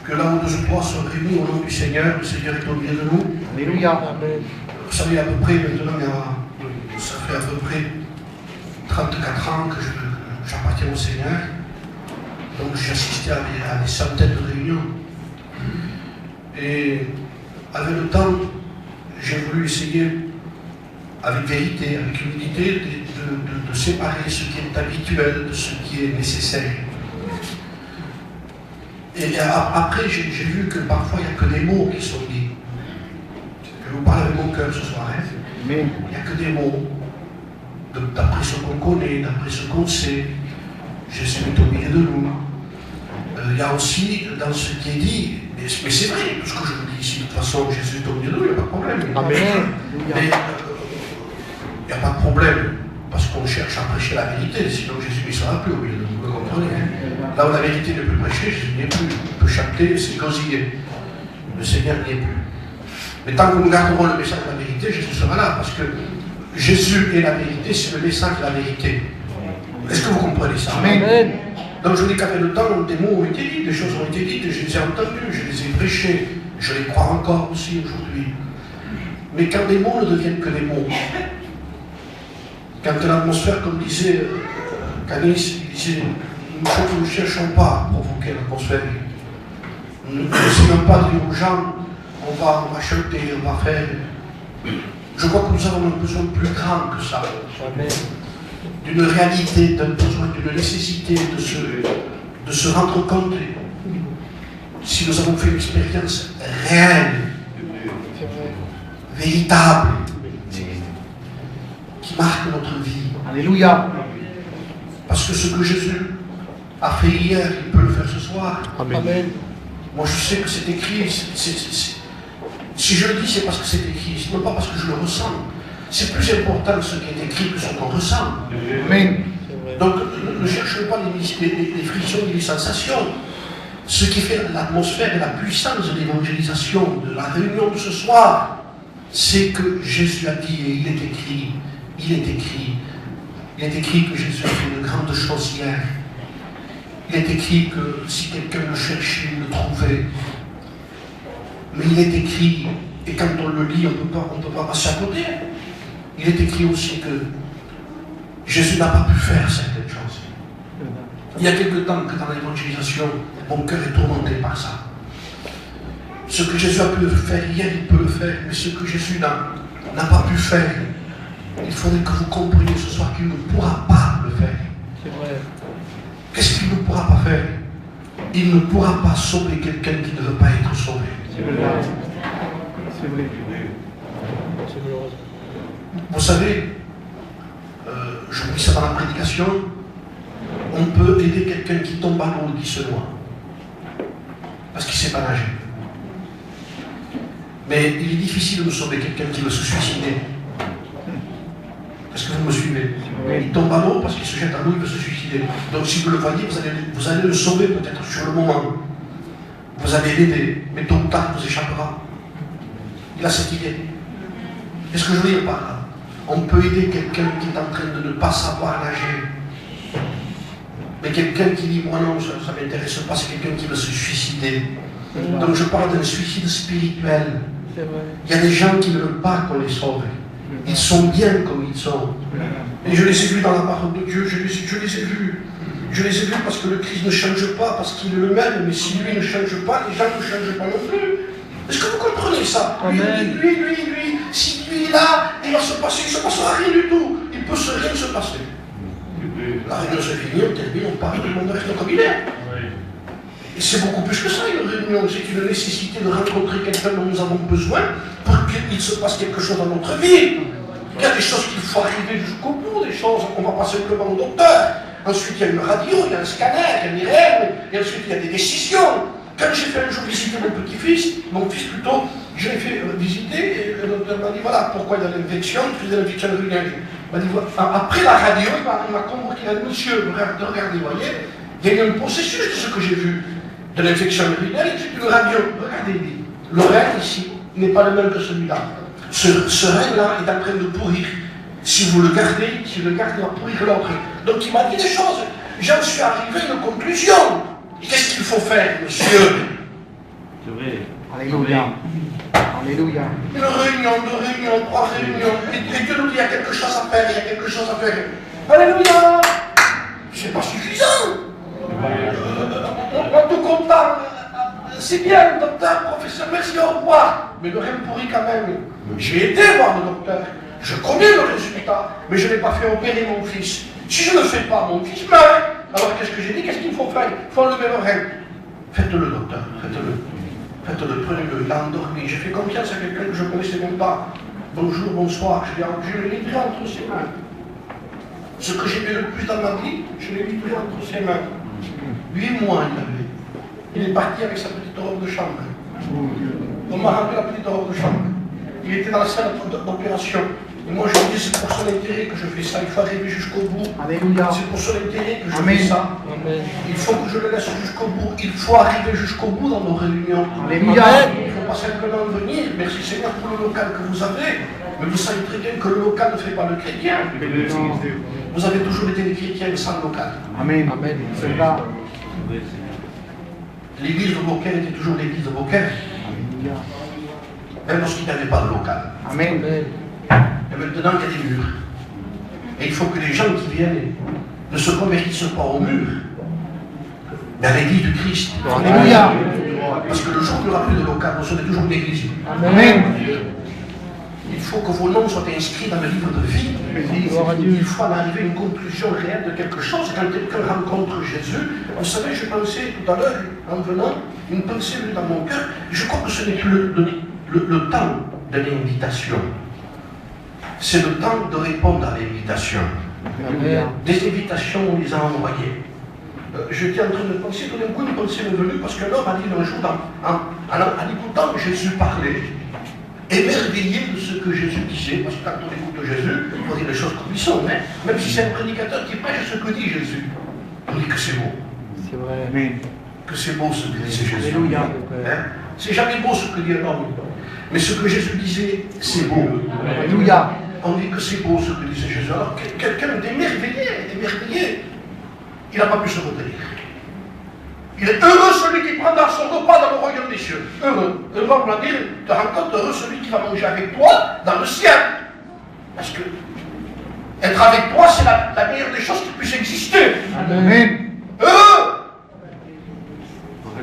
que là où 2 ou 3 sont réunis au nom du Seigneur, le Seigneur est au milieu de nous. Alléluia. Vous savez, à peu près, maintenant, ça fait à peu près 34 ans que j'appartiens au Seigneur. Donc j'ai assisté à des centaines de réunions. Et avec le temps, j'ai voulu essayer, avec vérité, avec humilité, de séparer ce qui est habituel de ce qui est nécessaire. Et après, j'ai vu que parfois, il n'y a que des mots qui sont dits. Je vous parle avec mon cœur ce soir. Hein. Il n'y a que des mots. D'après ce qu'on connaît, d'après ce qu'on sait. Jésus est au milieu de nous. Il y a aussi, dans ce qui est dit, mais c'est vrai, tout ce que je vous dis ici, de toute façon, Jésus est au milieu de nous, il n'y a pas de problème. Amen. Mais il n'y a pas de problème, parce qu'on cherche à prêcher la vérité, sinon Jésus ne sera plus au milieu de nous, vous comprenez. Hein. Là où la vérité n'est plus prêchée, Jésus n'y est plus. On peut chanter, c'est gosillé. Le Seigneur n'y est plus. Mais tant que nous garderons le message de la vérité, Jésus sera là, parce que Jésus est la vérité, c'est le message de la vérité. Est-ce que vous comprenez ça? Amen. Donc je dis qu'avec le temps, des mots ont été dits, des choses ont été dites, je les ai entendues, je les ai prêchées, je les crois encore aussi aujourd'hui. Mais quand des mots ne deviennent que des mots, quand l'atmosphère, comme disait Canis, il disait, nous ne cherchons pas à provoquer l'atmosphère. Nous n'essayons pas de dire aux gens, on va chanter, on va faire. Je crois que nous avons un besoin plus grand que ça. Amen. D'une réalité, d'un besoin, d'une nécessité de se rendre compte si nous avons fait une expérience réelle, véritable, qui marque notre vie. Alléluia. Parce que ce que Jésus a fait hier, il peut le faire ce soir. Amen. Moi je sais que c'est écrit. Si je le dis, c'est parce que c'est écrit, sinon pas parce que je le ressens. C'est plus important ce qui est écrit que ce qu'on ressent. Amen. Donc ne cherchez pas les frictions et les sensations. Ce qui fait l'atmosphère et la puissance de l'évangélisation, de la réunion de ce soir, c'est que Jésus a dit, et il est écrit, il est écrit que Jésus a fait de grandes choses hier. Il est écrit que si quelqu'un le cherchait, il le trouvait. Mais il est écrit, et quand on le lit, on ne peut pas passer à côté. Il est écrit aussi que Jésus n'a pas pu faire certaines choses. Il y a quelque temps que dans l'évangélisation, mon cœur est tourmenté par ça. Ce que Jésus a pu faire hier, il peut le faire, mais ce que Jésus n'a pas pu faire, il faudrait que vous compreniez ce soir qu'il ne pourra pas le faire. C'est vrai. Qu'est-ce qu'il ne pourra pas faire? Il ne pourra pas sauver quelqu'un qui ne veut pas être sauvé. C'est vrai. C'est vrai. C'est malheureux. Vous savez, je vous dis ça dans la prédication, on peut aider quelqu'un qui tombe à l'eau et qui se noie. Parce qu'il ne sait pas nager. Mais il est difficile de sauver quelqu'un qui veut se suicider. Est-ce que vous me suivez? Il tombe à l'eau parce qu'il se jette à l'eau, il veut se suicider. Donc si vous le voyez, vous allez le sauver peut-être sur le moment. Vous allez l'aider, mais tôt ou tard, il vous échappera. Il a cette idée. Est-ce que je veux dire par là? On peut aider quelqu'un qui est en train de ne pas savoir nager. Mais quelqu'un qui dit, moi non, ça ne m'intéresse pas, c'est quelqu'un qui veut se suicider. Donc je parle d'un suicide spirituel. Il y a des gens qui ne veulent pas qu'on les sauve. Ils sont bien comme ils sont. Et je les ai vus dans la parole de Dieu, je les ai vus. Je les ai vus parce que le Christ ne change pas, parce qu'il est le même, mais si lui ne change pas, les gens ne changent pas non plus. Est-ce que vous comprenez ça? Lui, si lui est là, il ne se passera rien du tout. Il ne peut rien se passer. La réunion se finit, on termine, on parle, tout le monde reste comme il est. Et c'est beaucoup plus que ça, une réunion. C'est une nécessité de rencontrer quelqu'un dont nous avons besoin pour qu'il se passe quelque chose dans notre vie. Il y a des choses qu'il faut arriver jusqu'au bout, des choses qu'on ne va pas simplement au docteur. Ensuite, il y a une radio, il y a un scanner, il y a une IRM, et ensuite, il y a des décisions. Quand j'ai fait un jour visiter mon fils plutôt, je l'ai fait visiter, et le docteur m'a dit, voilà pourquoi il y a l'infection, il faisait l'infection urinaire. Il m'a dit, voilà. Après la radio, il m'a convoqué, il a dit, monsieur, regardez, voyez, il y a eu un processus de ce que j'ai vu, de l'infection urinaire, et puis une radio. Regardez, le rein ici n'est pas le même que celui-là. Ce rein-là est en train de pourrir. Si vous le gardez, il va pourrir l'autre. Donc il m'a dit des choses. J'en suis arrivé à une conclusion. Qu'est-ce qu'il faut faire, monsieur? Alléluia. Alléluia. Une réunion, deux réunions, trois réunions. Et Dieu nous dit, il y a quelque chose à faire, il y a quelque chose à faire. Alléluia. C'est pas suffisant. On te content. C'est bien, docteur, professeur, merci, au revoir. Mais le rêve pourri quand même. J'ai été voir le docteur. Je connais le résultat, mais je n'ai pas fait opérer mon fils. Si je ne le fais pas, mon fils meurt. Alors qu'est-ce que j'ai dit? Qu'est-ce qu'il faut faire? Il faut enlever le rêve. Faites-le, docteur, faites-le. Faites-le, prenez-le, il a endormi. J'ai fait confiance à quelqu'un que je ne connaissais même pas. Bonjour, bonsoir, je l'ai mis entre ses mains. Ce que j'ai fait le plus dans ma vie, je l'ai mis toujours entre ses mains. 8 mois il avait. Il est parti avec sa petite robe de chambre. On m'a rempli la petite robe de chambre. Il était dans la salle d'opération. Et moi je me dis, c'est pour son intérêt que je fais ça. Il faut arriver jusqu'au bout. Alléluia. C'est pour son intérêt que je Amen. fais ça. Amen. Il faut que je le laisse jusqu'au bout. Il faut arriver jusqu'au bout dans nos réunions. Alléluia. Il ne faut pas simplement venir. Merci Seigneur pour le local que vous avez. Mais vous savez très bien que le local ne fait pas le chrétien. Vous avez toujours été des chrétiens sans local. Amen. Amen. C'est là. L'église de Beaucaire était toujours l'église de Beaucaire. Alléluia. Même lorsqu'il n'y avait pas de local. Amen. Et maintenant, il y a des murs. Et il faut que les gens qui viennent ne se convertissent pas au mur, mais à l'église du Christ. Alléluia. Parce que le jour où il n'y aura plus de local, vous serez toujours une église. Amen. Il faut que vos noms soient inscrits dans le livre de vie. Il faut en arriver à une conclusion réelle de quelque chose. Quand quelqu'un rencontre Jésus, vous savez, je pensais tout à l'heure, en venant, une pensée venue dans mon cœur, je crois que ce n'est plus le temps de l'invitation. C'est le temps de répondre à l'invitation. Des invitations, on les a envoyées. J'étais en train de penser, tout d'un coup, une pensée m'est venue, parce que l'homme a dit un jour, en écoutant Jésus parler, émerveillé de ce que Jésus disait, parce que quand on écoute Jésus, il faut dire les choses comme ils sont, hein? Même si c'est un prédicateur qui prêche ce que dit Jésus, on dit que c'est beau. C'est vrai. Amen. Que c'est beau ce que disait Jésus. Alléluia. Hein? C'est jamais beau ce que dit un homme, mais ce que Jésus disait, c'est beau. Alléluia. On dit que c'est beau ce que disait Jésus. Alors quelqu'un d'émerveillé, il n'a pas pu se retenir. Il est heureux celui qui prendra son repas dans le royaume des cieux. Heureux. Heureux, on va dire, te rends compte, heureux celui qui va manger avec toi dans le ciel. Parce que être avec toi, c'est la meilleure des choses qui puisse exister. Amen. Heureux.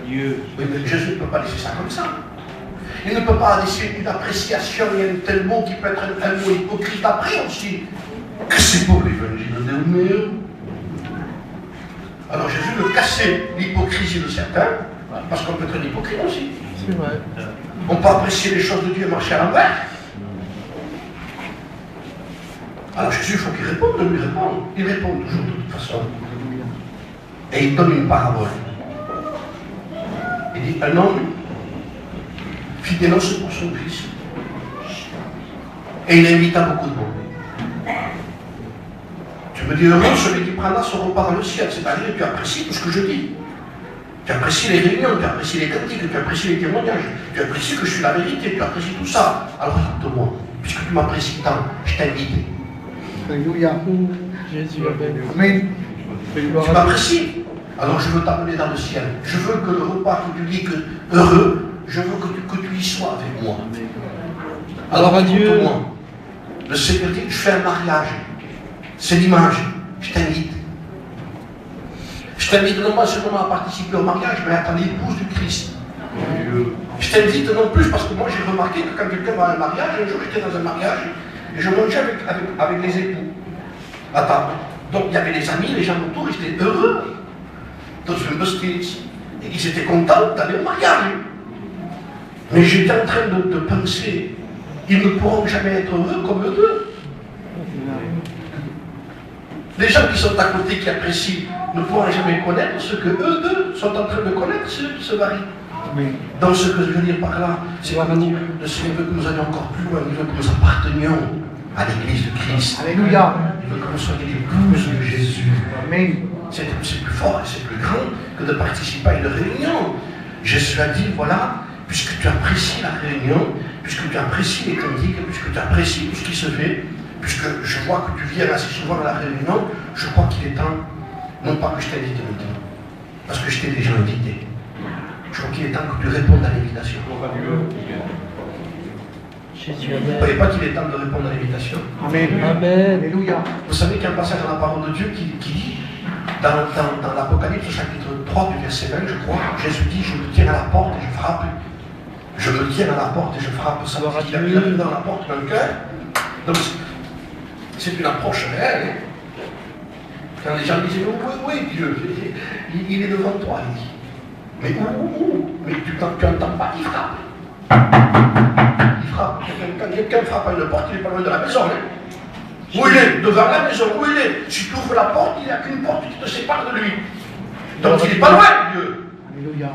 Dieu. Oui, mais Jésus ne peut pas laisser ça comme ça. Il ne peut pas laisser une appréciation et un tel mot qui peut être un mot hypocrite après aussi. Que c'est beau l'évangile de Dieu. Alors Jésus veut casser l'hypocrisie de certains, parce qu'on peut être un hypocrite aussi. C'est vrai. On peut apprécier les choses de Dieu et marcher à l'envers. Alors Jésus, il faut qu'il réponde, de lui répondre. Il répond toujours de toute façon. Et il donne une parabole. Il dit, un homme fit des noces pour son fils. Et il invita beaucoup de monde. Tu me dis heureux celui qui prendra son repas dans le ciel, c'est-à-dire que tu apprécies tout ce que je dis. Tu apprécies les réunions, tu apprécies les cantiques, tu apprécies les témoignages, tu apprécies que je suis la vérité, tu apprécies tout ça. Alors écoute-moi, puisque tu m'apprécies tant, je t'invite. Alléluia. Jésus, Amen. Tu m'apprécies. Alors je veux t'amener dans le ciel. Je veux que le repas que tu dis que heureux, je veux que tu y sois avec moi. Alors écoute-moi. Le Seigneur dit, je fais un mariage. C'est l'image. Je t'invite. Je t'invite non pas seulement à participer au mariage, mais à être l'épouse du Christ. Je t'invite non plus parce que moi j'ai remarqué que quand quelqu'un va à un mariage, un jour j'étais dans un mariage et je mangeais avec les époux à table. Donc il y avait les amis, les gens autour, ils étaient heureux dans une buskit. Et ils étaient contents d'aller au mariage. Mais j'étais en train de penser, ils ne pourront jamais être heureux comme eux deux. Les gens qui sont à côté, qui apprécient, ne pourront jamais connaître ce que eux deux sont en train de connaître, ce mari. Donc ce que je veux dire par là, c'est que le Seigneur veut que nous allions encore plus loin, il veut que nous appartenions à l'église de Christ. Alléluia. Il veut que nous soyons l'épouse de Jésus. Amen. C'est plus fort et c'est plus grand que de participer à une réunion. Jésus a dit, voilà, puisque tu apprécies la réunion, puisque tu apprécies les cantiques, puisque tu apprécies tout ce qui se fait, puisque je vois que tu viens assez souvent à la réunion, je crois qu'il est temps, non pas que je t'invite maintenant, parce que je t'ai déjà invité. Je crois qu'il est temps que tu répondes à l'invitation. Jésus, Vous ne Amen. croyez pas qu'il est temps de répondre à l'invitation? Amen. Amen. Alléluia. Vous savez qu'il y a un passage dans la parole de Dieu qui dit, dans l'Apocalypse chapitre 3 du verset 20, je crois, Jésus dit, je me tiens à la porte et je frappe. Je me tiens à la porte et je frappe. Ça veut dire qu'il a mis dans la porte d'un cœur. Donc c'est une approche réelle. Hein. Quand les gens disent, oui, Dieu, il est devant toi, il dit. Mais où? Mais tu n'entends pas, il frappe. Il frappe. Quand quelqu'un frappe à une porte, il n'est pas loin de la maison. Hein. Où il est? Devant la maison, où il est? Si tu ouvres la porte, il n'y a qu'une porte qui te sépare de lui. Donc il n'est pas loin, Dieu. Alléluia.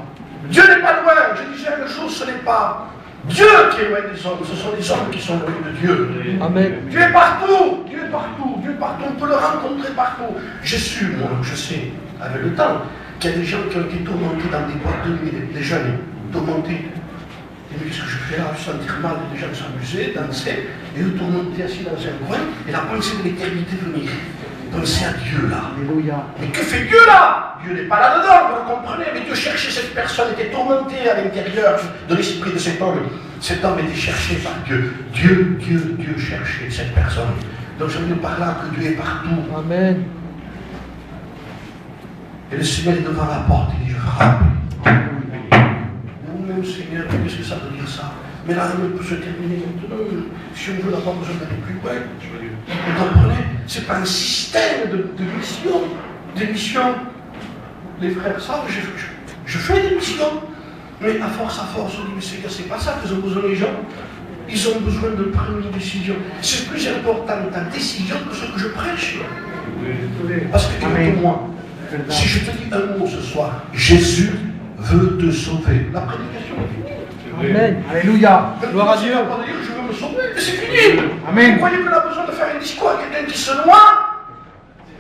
Dieu n'est pas loin. Je disais une chose, ce n'est pas Dieu qui est loin des hommes, ce sont les hommes qui sont loin de Dieu. Amen. Dieu est partout, Dieu est partout, Dieu est partout, on peut le rencontrer partout. J'ai su, moi, je sais, avec le temps, qu'il y a des gens qui ont été tourmentés dans des boîtes de nuit, des jeunes tourmentés. Et mais qu'est-ce que je fais là? Je sentir mal, les gens s'amuser, danser, et eux tourmenter assis dans un coin, et la pensée de l'éternité venir. Pensez à Dieu là. Alléluia. Mais que fait Dieu là? Dieu n'est pas là-dedans, vous le comprenez, mais Dieu cherchait cette personne, était tourmenté à l'intérieur de l'esprit de cet homme. Cet homme était cherché par Dieu. Dieu cherchait cette personne. Donc je veux dire par là que Dieu est partout. Amen. Et le Seigneur est devant la porte, il dit, je frappe. Vous-même, Seigneur, qu'est-ce que ça veut dire ça? Mais là, on peut se terminer maintenant. Si on veut, n'a pas besoin d'aller plus loin. Vous comprenez? Ce n'est pas un système de mission. Des missions. Les frères savent, je fais des missions. Mais à force, on dit, mais c'est pas ça qu'ils ont besoin les gens. Ils ont besoin de prendre une décision. C'est plus important ta décision que ce que je prêche. Parce que écoute-moi, si je te dis un mot ce soir, Jésus veut te sauver. La prédication est finie. Amen. Alléluia. Gloire à Dieu. Ça ne veut pas dire je veux me sauver, mais c'est fini. Amen. Vous croyez qu'on a besoin de faire un discours à quelqu'un qui se noie?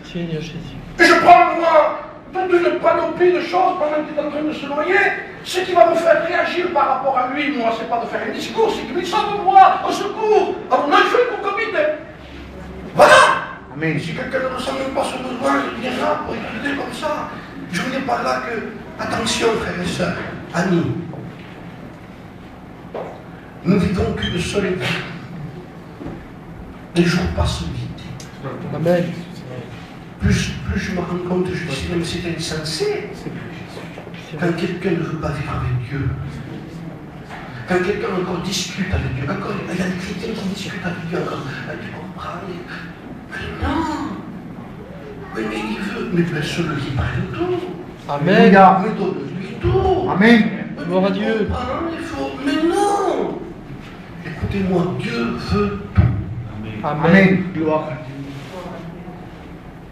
Seigneur Jésus. Et je prends moi toute une panoplie de choses pendant qu'il est en train de se noyer. Ce qui va me faire réagir par rapport à lui, moi, c'est pas de faire un discours, c'est qu'il me dit sauve-moi, au secours. Alors non, il faut qu'on commite. Voilà. Amen. Et si quelqu'un ne ressent même pas ce besoin, il viendra pour étudier comme ça. Je veux dire par là que, attention frères et sœurs, amis, nous vivons qu'une seule vie. Les jours passent vite. Amen. Plus je me rends compte, je dis même c'est insensé. Quand quelqu'un ne veut pas vivre avec Dieu, quand quelqu'un encore discute avec Dieu, encore, il y a des chrétiens qui discutent avec Dieu encore. Tu comprends? Mais non! Mais il veut, mais laisse-le qui prenne tout. Amen. Alléluia. Mais donne-lui tout. Amen. Gloire à Dieu. Il faut, mais non! Écoutez-moi, Dieu veut tout. Amen. Gloire.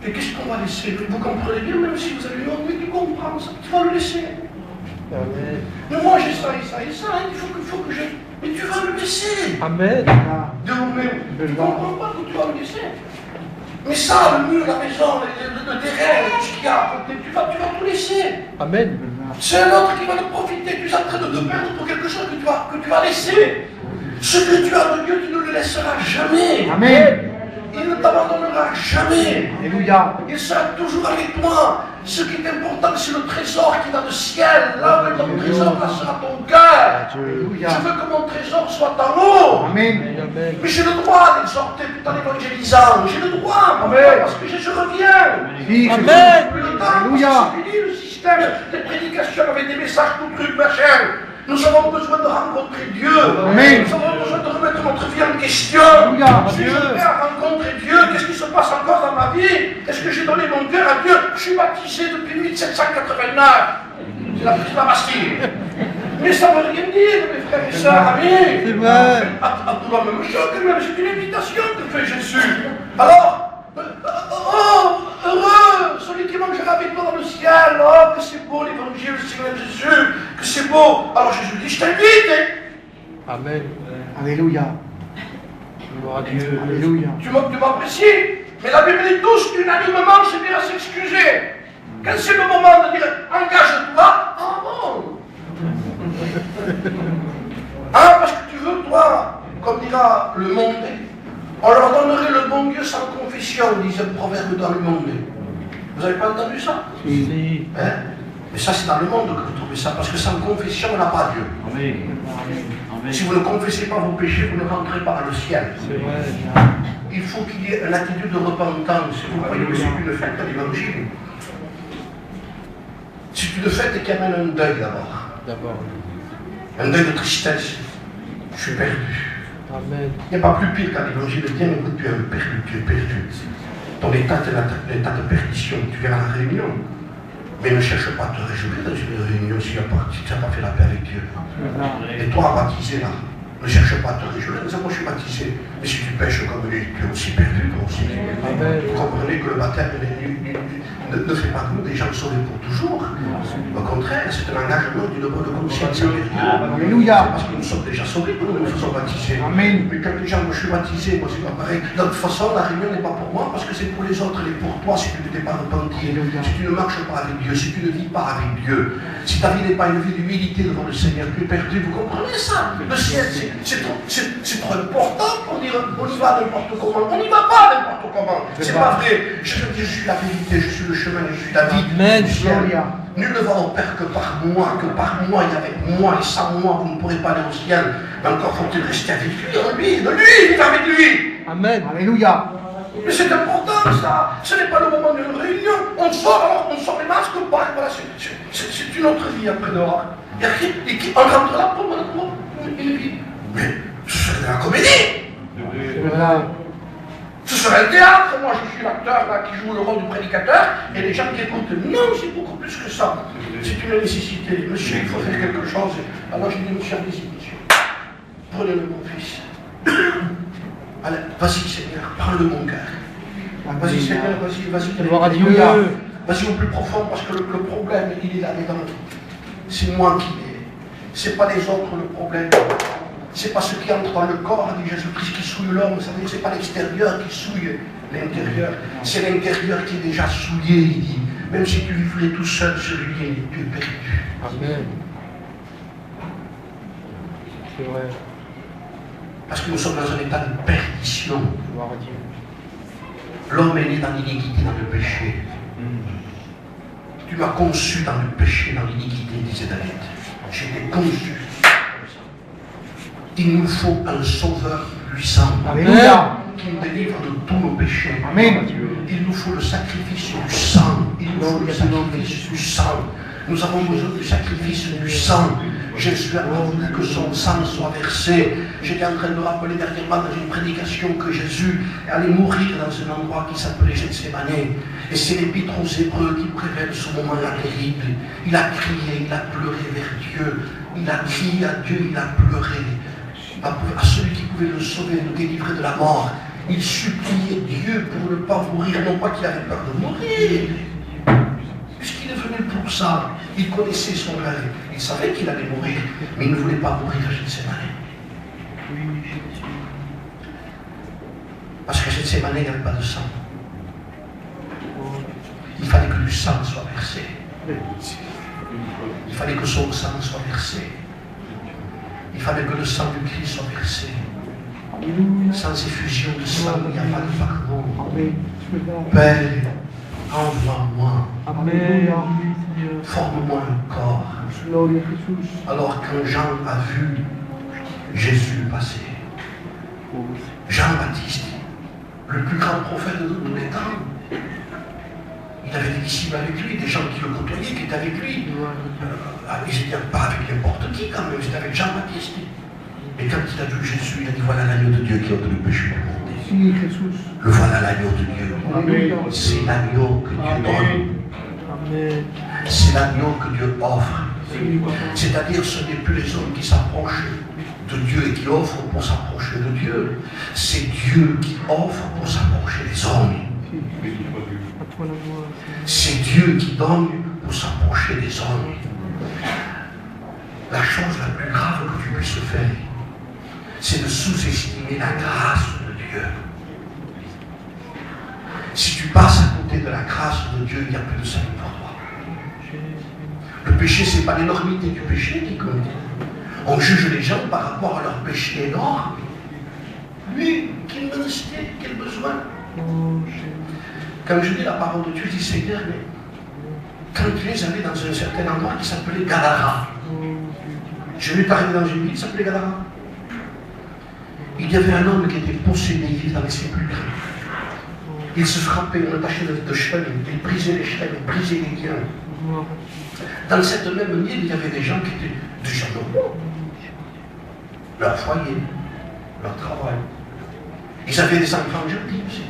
Et qu'est-ce qu'on va laisser? Vous comprenez bien, même si vous avez une envie, tu comprends ça, tu vas le laisser. Amen. Mais moi j'ai ça et ça et ça, il faut que j'ai. Mais tu vas le laisser. Amen. De vous-même. Tu ne comprends pas que tu vas le laisser. Mais ça, le mur, la maison, le terrain, tout ce qu'il y a à côté, tu vas tout laisser. Amen. C'est un autre qui va te profiter, tu es en train de te perdre pour quelque chose que tu vas laisser. Ce que tu as de Dieu, tu ne le laisseras jamais. Amen. Il ne t'abandonnera jamais. Alléluia. Il sera toujours avec toi. Ce qui est important, c'est le trésor qui est dans le ciel. Là où est ton trésor, là sera ton cœur. Alléluia. Je veux que mon trésor soit en haut. Amen. Amen. Mais j'ai le droit d'exhorter tout en évangélisant. J'ai le droit. Amen. Parce que je reviens. Oui, Amen. Le temps, Alléluia. c'est fini le système des prédications avec des messages tout trucs, machin. Nous avons besoin de rencontrer Dieu. Amen. Nous avons besoin de remettre notre vie en question. Alléluia. Si je vais à rencontrer Dieu, qu'est-ce qui se passe encore dans ma vie? Est-ce que j'ai donné mon cœur à Dieu? Je suis baptisé depuis 1789. C'est la prise de la Bastille. Mais ça ne veut rien dire, mes frères et sœurs, amis. C'est vrai. À tout la même chose, quand même, c'est une invitation que fait Jésus. Alors, heureux, celui qui mangera avec toi dans le ciel. Oh, que c'est beau l'évangile du Seigneur Jésus, que c'est beau. Alors Jésus dit, je t'invite. Amen. Alléluia. Gloire à Dieu. Alléluia. Tu m'apprécies, mais la Bible dit tous unanimement, c'est bien à s'excuser. Quand c'est le moment de dire, engage-toi, ah bon. Ah, parce que tu veux, toi, comme dira le monde, on leur donnerait le bon Dieu sans confession, disait le proverbe dans le monde. Vous n'avez pas entendu ça? Si. Hein? Mais ça, c'est dans le monde que vous trouvez ça, parce que sans confession, on n'a pas Dieu. Si vous ne confessez pas vos péchés, vous ne rentrez pas dans le ciel. C'est vrai. Il faut qu'il y ait une attitude de repentance. Vous croyez que c'est une fête à l'évangile. C'est une fête qui amène un deuil d'abord. Un deuil de tristesse. Je suis perdu. Amen. Il n'y a pas plus pire qu'à l'évangile. Tiens, écoute, tu es perdu, tu es perdu. Ton état est l'état de perdition. Tu viens à la réunion. Mais ne cherche pas à te réjouir dans une réunion si tu n'as pas fait la paix avec Dieu. Et toi, baptisé là, ne cherche pas à te réjouir. Moi, je suis baptisé. Mais si tu pêches comme lui, tu es aussi perdu, toi aussi. Vous comprenez que le baptême ne fait pas de nous des gens sauvés pour toujours. Au contraire, c'est un engagement d'une bonne conscience. Alléluia. Parce que nous sommes déjà sauvés, nous nous faisons baptiser. Amen. Mais quand les gens, moi je suis baptisé, moi c'est pas pareil. De toute façon, la réunion n'est pas pour moi parce que c'est pour les autres et pour toi si tu ne t'es pas repenti. Si tu ne marches pas avec Dieu, si tu ne vis pas avec Dieu, si ta vie n'est pas une vie d'humilité devant le Seigneur, tu es perdu. Vous comprenez ça? Le ciel, c'est trop important pour dire on y va n'importe comment. On n'y va pas n'importe comment. C'est pas vrai. Je te dis, je suis la vérité, je suis le chemin, je suis la vie. Amen. Nul ne va au Père que par moi et avec moi, et sans moi, vous ne pourrez pas aller au ciel. Mais encore faut-il rester avec lui, en lui, de lui, vivre avec lui. Amen. Alléluia. Mais c'est important ça. Ce n'est pas le moment d'une réunion. On sort alors, on sort les masques, on part. Voilà, c'est une autre vie après dehors. Et qui on rentre là pour une vie. Mais ce serait de la comédie. Voilà. Ce serait le théâtre. Moi, je suis l'acteur là, qui joue le rôle du prédicateur et les gens qui écoutent. Non, c'est beaucoup plus que ça. C'est une nécessité. Monsieur, il faut faire quelque chose. Alors je dis, monsieur, allez-y, monsieur. Prenez-le, mon fils. Allez, vas-y, Seigneur, prends-le, mon cœur. Vas-y, Seigneur, vas-y. Gloire à Dieu. Vas-y au plus profond, parce que le problème, il est là-dedans. C'est moi qui l'ai. C'est pas les autres le problème. C'est pas ce qui entre dans le corps de Jésus-Christ qui souille l'homme. Ça veut dire que c'est pas l'extérieur qui souille l'intérieur. C'est l'intérieur qui est déjà souillé, il dit. Même si tu vivrais tout seul sur lui, tu es perdu. Amen. C'est vrai. Parce que nous sommes dans un état de perdition. Gloire à Dieu. L'homme est né dans l'iniquité, dans le péché. Tu m'as conçu dans le péché, dans l'iniquité, disait David. J'ai été conçu. Il nous faut un sauveur puissant. Alléluia. Qui nous délivre de tous nos péchés. Amen. Il nous faut le sacrifice du sang. Il nous faut le sacrifice du sang. Nous avons besoin du sacrifice du sang. Jésus a voulu que son sang soit versé. J'étais en train de me rappeler dernièrement dans une prédication que Jésus allait mourir dans un endroit qui s'appelait Gethsémane. Et c'est l'Épître aux Hébreux qui révèle ce moment-là terrible. Il a crié, il a pleuré vers Dieu. Il a crié à Dieu, il a pleuré. À celui qui pouvait le sauver, le délivrer de la mort. Il suppliait Dieu pour ne pas mourir, non pas qu'il avait peur de mourir. Puisqu'il est venu pour ça, il connaissait son rêve. Il savait qu'il allait mourir, mais il ne voulait pas mourir à Gethsémane. Parce que Gethsémane, il n'y avait pas de sang. Il fallait que du sang soit versé. Il fallait que son sang soit versé. Il fallait que le sang du Christ soit versé. Sans effusion de sang, il n'y a pas de pardon. Père, envoie-moi. Forme-moi un corps. Alors quand Jean a vu Jésus passer, Jean-Baptiste, le plus grand prophète de tous les temps, il avait des disciples avec lui, des gens qui le côtoyaient, qui étaient avec lui. Ils n'étaient pas avec n'importe qui quand même, c'était avec Jean-Baptiste. Et quand il a vu Jésus, il a dit voilà l'agneau de Dieu qui ôte le péché du monde. Le voilà l'agneau de Dieu. C'est l'agneau que Dieu donne. C'est l'agneau que Dieu offre. C'est-à-dire ce n'est plus les hommes qui s'approchent de Dieu et qui offrent pour s'approcher de Dieu. C'est Dieu qui offre pour s'approcher des hommes. C'est Dieu qui donne pour s'approcher des hommes. La chose la plus grave que tu puisses faire, c'est de sous-estimer la grâce de Dieu. Si tu passes à côté de la grâce de Dieu, il n'y a plus de salut pour toi. Le péché, ce n'est pas l'énormité du péché qui compte. On juge les gens par rapport à leur péché énorme. Lui, quelle menacité, quel besoin. Quand je dis la parole de Dieu, je dis Seigneur, mais quand tu es allé dans un certain endroit qui s'appelait Gadara. Je vais t'arriver dans une ville qui s'appelait Gadara. Il y avait un homme qui était possédé, il était dans les sépulcres. Il se frappait, on attachait de chaînes, il brisait les chaînes, il brisait les liens. Dans cette même ville, il y avait des gens qui étaient des gens normaux. Leur foyer, leur travail. Ils avaient des enfants gentils aussi.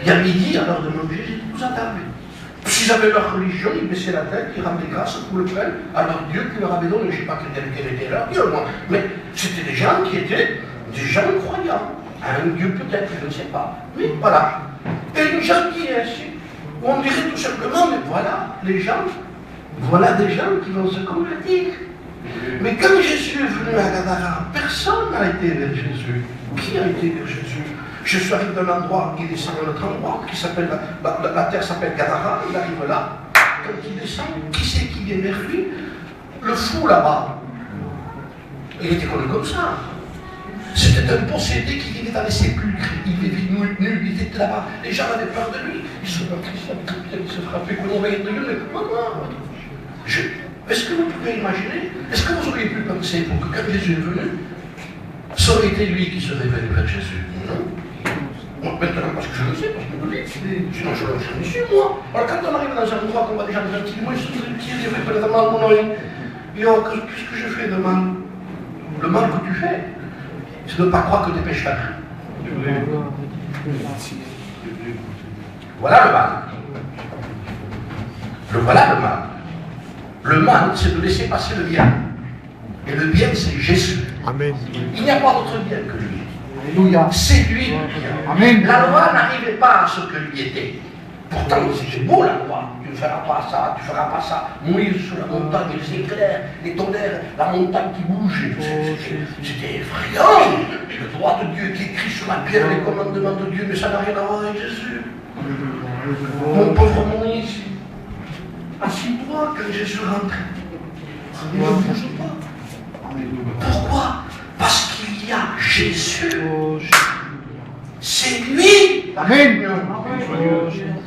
Et à midi, à l'heure de manger, ils étaient tous à table. S'ils avaient leur religion, ils baissaient la tête, ils rendaient grâce pour le pain à leur Dieu qui leur avait donné. Je ne sais pas quel était leur Dieu, moi. Mais c'était des gens qui étaient des gens croyants. Un Dieu peut-être, je ne sais pas. Mais voilà. Et une gentillesse. On dirait tout simplement, mais voilà, les gens, voilà des gens qui vont se convertir. Mais quand Jésus est venu à Gadara, personne n'a été vers Jésus. Qui a été vers Jésus? Je suis arrivé d'un endroit, il descend à un autre endroit, qui s'appelle, la terre s'appelle Gadara, il arrive là. Quand il descend, qui c'est qui vient vers lui? Le fou là-bas. Il était connu comme ça. C'était un possédé qui vivait dans les sépulcres. Il vivait nu, il était là-bas. Les gens avaient peur de lui. Ils se il se frappait qu'on voyait de lui. Est-ce que vous pouvez imaginer? Est-ce que vous auriez pu penser pour que quand Jésus est venu, ça aurait été lui qui serait venu vers Jésus? Non. Moi, maintenant, parce que je le sais, parce que je le dis. Sinon, je le suis, moi. Alors, quand on arrive dans un endroit qu'on va déjà dire un petit mot, qui est fait de mal, mon oeil. Et oh, qu'est-ce que je fais de mal? Le mal que tu fais, c'est de ne pas croire que tu es pécheur. Voilà le mal. Voilà le mal. Le mal, c'est de laisser passer le bien. Et le bien, c'est Jésus. Amen. Il n'y a pas d'autre bien que lui. Alléluia. C'est lui le bien. Amen. La loi n'arrivait pas à ce que lui était. Pourtant, c'était beau la loi. Tu ne feras pas ça, tu ne feras pas ça. Moïse sur la montagne, les éclairs, les tonnerres, la montagne qui bouge. C'était effrayant. Le droit de Dieu qui écrit sur la pierre les commandements de Dieu, mais ça n'a rien à voir avec Jésus. Mon pauvre Moïse, assis-toi quand Jésus rentre. Il ne bouge pas. Pourquoi? Parce qu'il y a Jésus. C'est lui. Amen.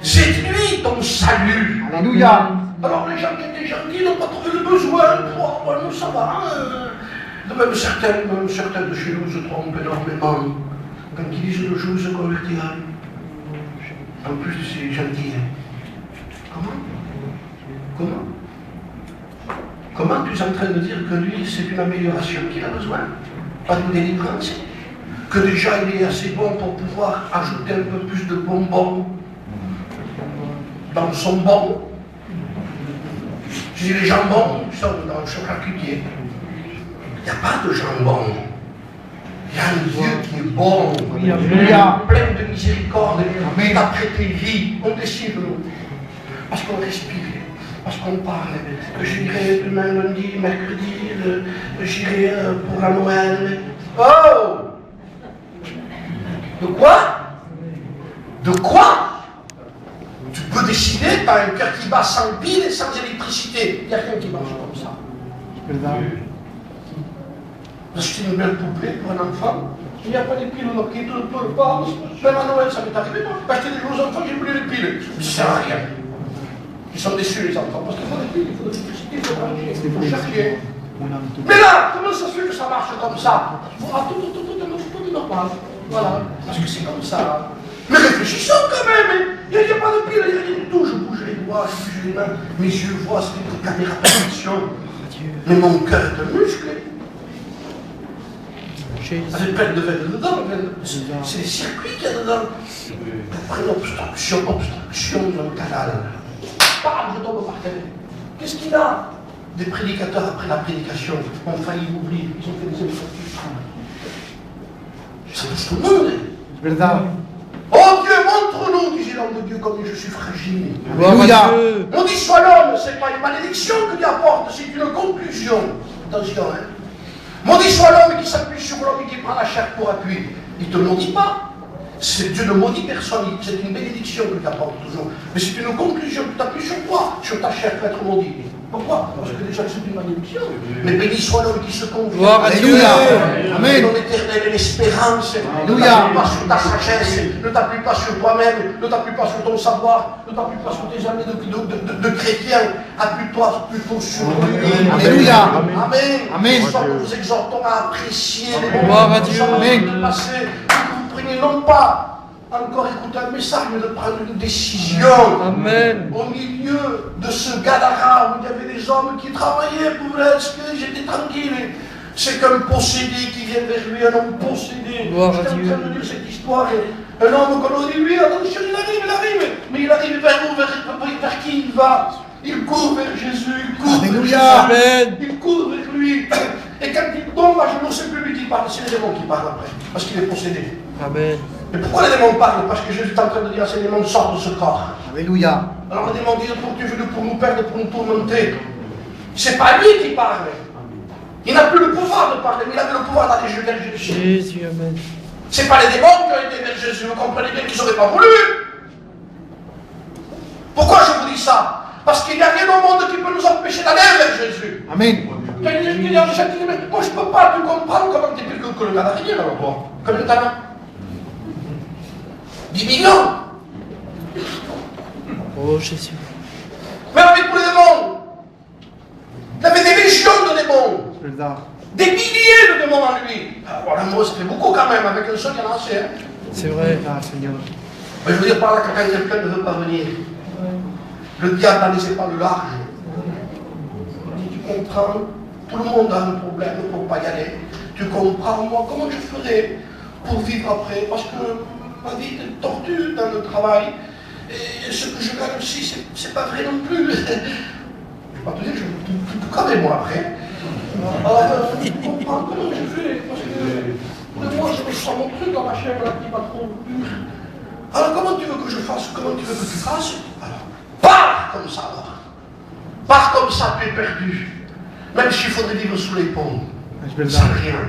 C'est lui ton salut. Alléluia. Alors les gens qui étaient gentils n'ont pas trouvé le besoin. Oh, nous ça va. Même certains de chez nous se trompent énormément. Quand ils disent le jour se convertira. En plus de ces gentils. Comment tu es en train de dire que lui, c'est une amélioration qu'il a besoin? Pas de délivrance? Que déjà il est assez bon pour pouvoir ajouter un peu plus de bonbons dans son bon? Je dis les jambons sont dans le charcutier. Il n'y a pas de jambon. Il y a un Dieu qui est bon, plein de miséricorde, qui t'a prêté vie. On décide, parce qu'on respire, parce qu'on parle. J'irai demain, lundi, mercredi, j'irai pour la Noël. Oh! De quoi? De quoi? Tu peux décider, tu as un cœur qui bat sans pile et sans électricité. Il n'y a rien qui marche comme ça. Acheter une belle poupée pour un enfant, il n'y a pas de piles qui ne pleurent pas. Même à Noël, ça m'est arrivé, moi. Acheter des gros enfants, j'ai plus les piles. Ça sert à rien. Ils sont déçus, les enfants, parce qu'il faut des piles, il faut de l'électricité, il faut brancher, il faut chercher. Mais là, comment ça se fait que ça marche comme ça? Tout normal. Voilà, parce que c'est comme ça. Mais réfléchissons quand même. Il n'y a pas de pile, il n'y a rien du tout. Je bouge les doigts, je bouge les mains, mes yeux voient, c'est une caméra perfection. Mais mon cœur est un muscle. Avec plein de veines dedans, c'est les circuits qu'il y a dedans. Après l'obstruction dans le canal. Bam, je tombe par terre. Qu'est-ce qu'il a? Des prédicateurs après la prédication ont failli m'ouvrir, ils ont fait des infractions. Ça touche tout le monde. Oh Dieu, montre-nous, disait l'homme de Dieu, comme je suis fragile. Alléluia. On dit soit l'homme, c'est pas une malédiction que Dieu apporte, c'est une conclusion. Attention, hein. Maudit soit l'homme qui s'appuie sur l'homme et qui prend la chair pour appui. Il ne te maudit pas. Dieu ne maudit personne, c'est une bénédiction que tu apportes toujours. Mais c'est une conclusion, tu t'appuies sur toi, sur ta chair pour être maudit. Pourquoi? Parce que déjà, c'est une malédiction. Mais béni soit l'homme qui se confie. Gloire à Dieu. Amen. Ton éternel et l'espérance. Ne Alléluia. t'appuie pas sur ta sagesse, ne t'appuie pas sur toi-même, ne t'appuie pas sur ton savoir, ne t'appuie pas sur tes années de chrétiens. Appuie-toi plutôt sur lui. Alléluia. Amen. Amen. C'est ça que nous exhortons à apprécier les Gloire à moments Dieu. Amen. passés. Que vous preniez non pas encore écouter un message, mais de prendre une décision. Amen. Au milieu de ce Gadara où il y avait des hommes qui travaillaient pour est-ce que j'étais tranquille. C'est qu'un possédé qui vient vers lui, un homme possédé. Gloire à J'étais en Dieu. train de dire cette histoire. Un homme qu'on aurait dit, lui, attention, il arrive. Mais il arrive vers où, vers qui il va? Il court vers Jésus, il court vers Alléluia. Jésus. Amen. Il court vers lui. Et quand il tombe à genoux, c'est plus lui qui parle, c'est les démons qui parlent après. Parce qu'il est possédé. Amen. Mais pourquoi les démons parlent? Parce que Jésus est en train de dire à ces démons, sortent de ce corps. Alléluia. Alors les démons disent, pour Dieu venu pour nous perdre, pour nous tourmenter. C'est pas lui qui parle. Il n'a plus le pouvoir de parler, mais il avait le pouvoir d'aller vers Jésus. Jésus, Amen. C'est pas les démons qui ont été vers Jésus, vous comprenez bien qu'ils n'auraient pas voulu. Pourquoi je vous dis ça? Parce qu'il n'y a rien au monde qui peut nous empêcher d'aller vers Jésus. Amen. Quand il y a des gens qui disent, mais moi je ne peux pas te comprendre comment tu es plus que le Gadarien alors toi. Combien t'en as? 10 millions. Oh Jésus. Mais avec tous les démons. Il avait des légions de démons. Des milliers de démons en lui. Alors l'amour, ça fait beaucoup quand même. Avec un seul, il y en a assez. Hein. C'est vrai. Seigneur. Mais je veux dire par là que quand quelqu'un ne veut pas venir, le diable n'a laissé pas le large. Il dit, tu comprends, tout le monde a un problème pour ne pas y aller. Tu comprends, moi, comment je ferai pour vivre après? Parce que ma vie est tortue dans le travail. Et ce que je gagne aussi, c'est pas vrai non plus. Je ne vais pas te dire, je vais tout cramer moi après. Alors, tu comprends comment je fais? Parce que moi, je me sens mon truc dans ma chair là qui va trop dur. Alors, comment tu veux que je fasse? Comment tu veux que tu fasses? Alors, pars comme ça, alors. Pars comme ça, tu es perdu. Même s'il faudrait vivre sous les ponts, sans rien.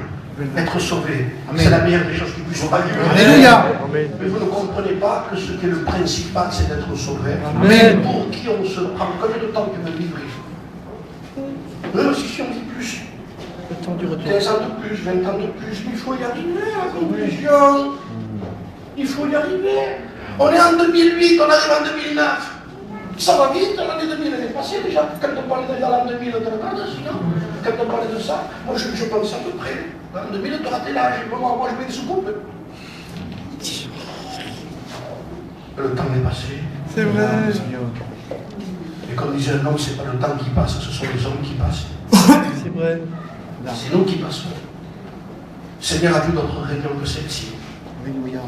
Être sauvé, c'est la meilleure des choses qui puissent pas vivre. Alléluia. Amen. Mais vous ne comprenez pas que ce qui est le principal, c'est d'être sauvé. Amen. Pour qui on se prend? Combien de temps tu veux vivre? Même si on vit plus, Le temps du retour. 15 ans de plus, 20 ans de plus, il faut y arriver à la conclusion. Il faut y arriver. On est en 2008, on arrive en 2009. Ça va vite, l'année 2000 elle est passée déjà. Quand on parlait de l'an 2000, on te regarde, sinon. Quand on parlait de ça, moi je pense à peu près. En 2000, tu auras tel âge. Moi je mets des soucoupes. Le temps est passé. C'est vrai. Et comme disait un homme, c'est pas le temps qui passe, ce sont les hommes qui passent. C'est vrai. C'est nous qui passons. Seigneur a vu d'autres réunions que celle-ci. Alléluia.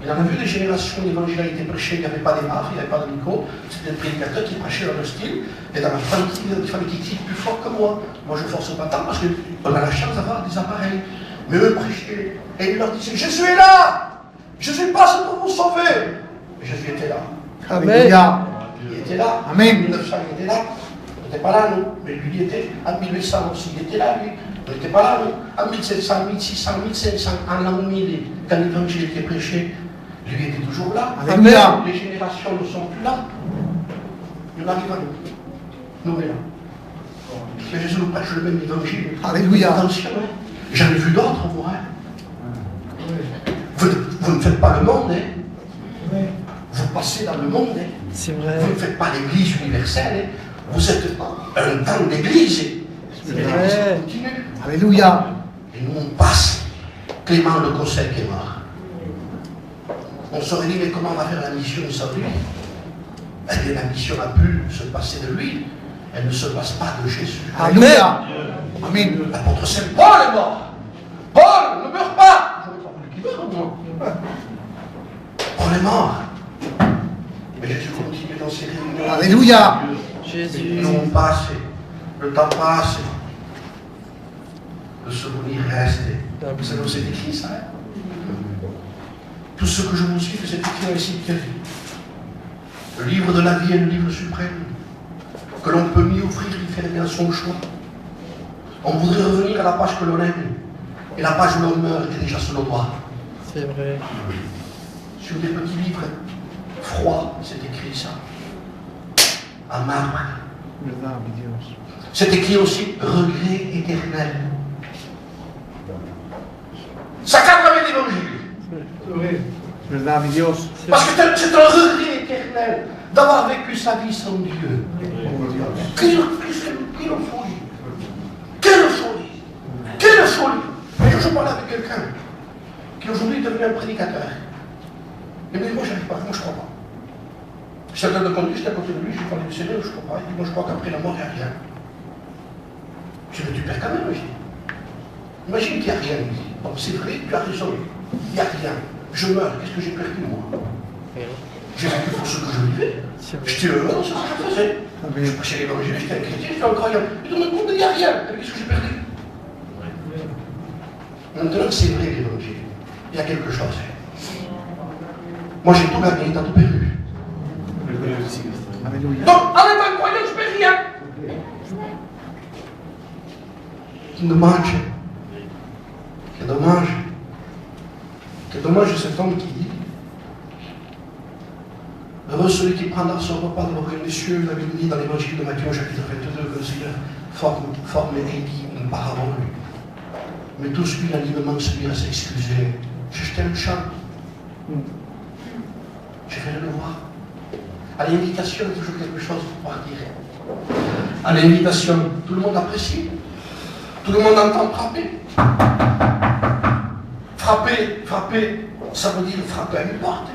Il en a vu des générations où l'évangile a été prêché, il n'y avait pas des marques, il n'y avait pas de micro. C'était des prédicateurs qui prêchaient dans leur style. Et dans la fin, il fallait qu'ils crient plus fort que moi. Moi, je ne force pas tant parce qu'on a la chance d'avoir des appareils. Mais eux prêchaient. Et ils leur disaient, Jésus est là! Jésus passe pour vous sauver! Et Jésus était là. Alléluia. Il était là. Amen. En 1900, il était là. On n'était pas là, nous. Mais lui, il était. En 1800 aussi, il était là, lui. On n'était pas là, nous. En 1700, 1600, 1500, en l'an 1000, quand l'évangile était prêché, lui était toujours là. Alléluia. Les générations ne sont plus là. Nous arrivons à nous. Nous, là. Mais Jésus nous prêche le même évangile. Alléluia. Attention, hein. J'en ai vu d'autres, moi. Hein. Vous ne faites pas le monde, hein. Vous passez dans le monde, hein. C'est vrai. Vous ne faites pas l'église universelle, hein. Vous êtes un temps d'église. C'est Et vrai. l'église continue. Alléluia. Et nous, on passe. Clément le Cossec est mort. On se dit, mais comment on va faire la mission sans lui? Eh bien, la mission a pu se passer de lui. Elle ne se passe pas de Jésus. Alléluia. Amen. L'apôtre Saint Paul est mort. Paul ne meurt pas. Je n'aurais pas voulu qu'il meure, moi. Paul est mort. Mais Jésus continue dans ses réunions. Alléluia. Jésus. Nous, on passe. Le temps passe. Le souvenir reste. Vous savez où c'est écrit, ça, hein? Tout ce que je vous suis, c'est écrit dans les cimetières. Le livre de la vie est le livre suprême, que l'on peut m'y offrir, y faire bien son choix. On voudrait revenir à la page que l'on aime, et la page où l'on meurt est déjà sur nos doigts. C'est vrai. Sur des petits livres froids, c'est écrit ça. En marbre, Verdade, Deus. C'est écrit aussi regret éternel. Ça cadre avec l'évangile. Verdade, Deus. Parce que c'est un regret éternel d'avoir vécu sa vie sans Dieu. Quelle folie! Quelle folie! Quelle folie! Mais je parlais avec quelqu'un qui aujourd'hui est devenu un prédicateur. Il me dit, moi je n'arrive pas, moi je ne crois pas. Je suis en train de conduire, j'étais à côté de lui, je lui parlais du Seigneur, je ne crois pas. Il dit, moi je crois qu'après la mort, il n'y a rien. Je dis, mais tu perds quand même, je dis. Imagine qu'il n'y a rien, il dit. Bon, c'est vrai, tu as raison. Il n'y a rien. Je meurs, qu'est-ce que j'ai perdu moi? J'ai vécu pour ce que je vivais. J'étais heureux dans ce que je faisais. Je prêchais l'évangile, j'étais un chrétien, j'étais un croyant. Et dans le monde, il n'y a rien. Qu'est-ce que j'ai perdu? Maintenant, c'est vrai l'évangile. Il y a quelque chose. Moi, j'ai tout gagné, t'as tout perdu. Alléluia. Donc, en étant croyant, je ne perds rien. C'est dommage. C'est dommage. C'est dommage de cet homme qui dit heureux celui qui prendra son repas dans le royaume des cieux. La Bible dit dans l'évangile de Matthieu, chapitre 22, que le Seigneur forme et dit une parabole. Mais tous unanimement se mirent à s'excuser. J'ai jeté un chant. J'ai fait le devoir. À l'invitation, il y a toujours quelque chose pour partir. À l'invitation, tout le monde apprécie. Tout le monde entend frapper. Frapper, ça veut dire frapper à une porte.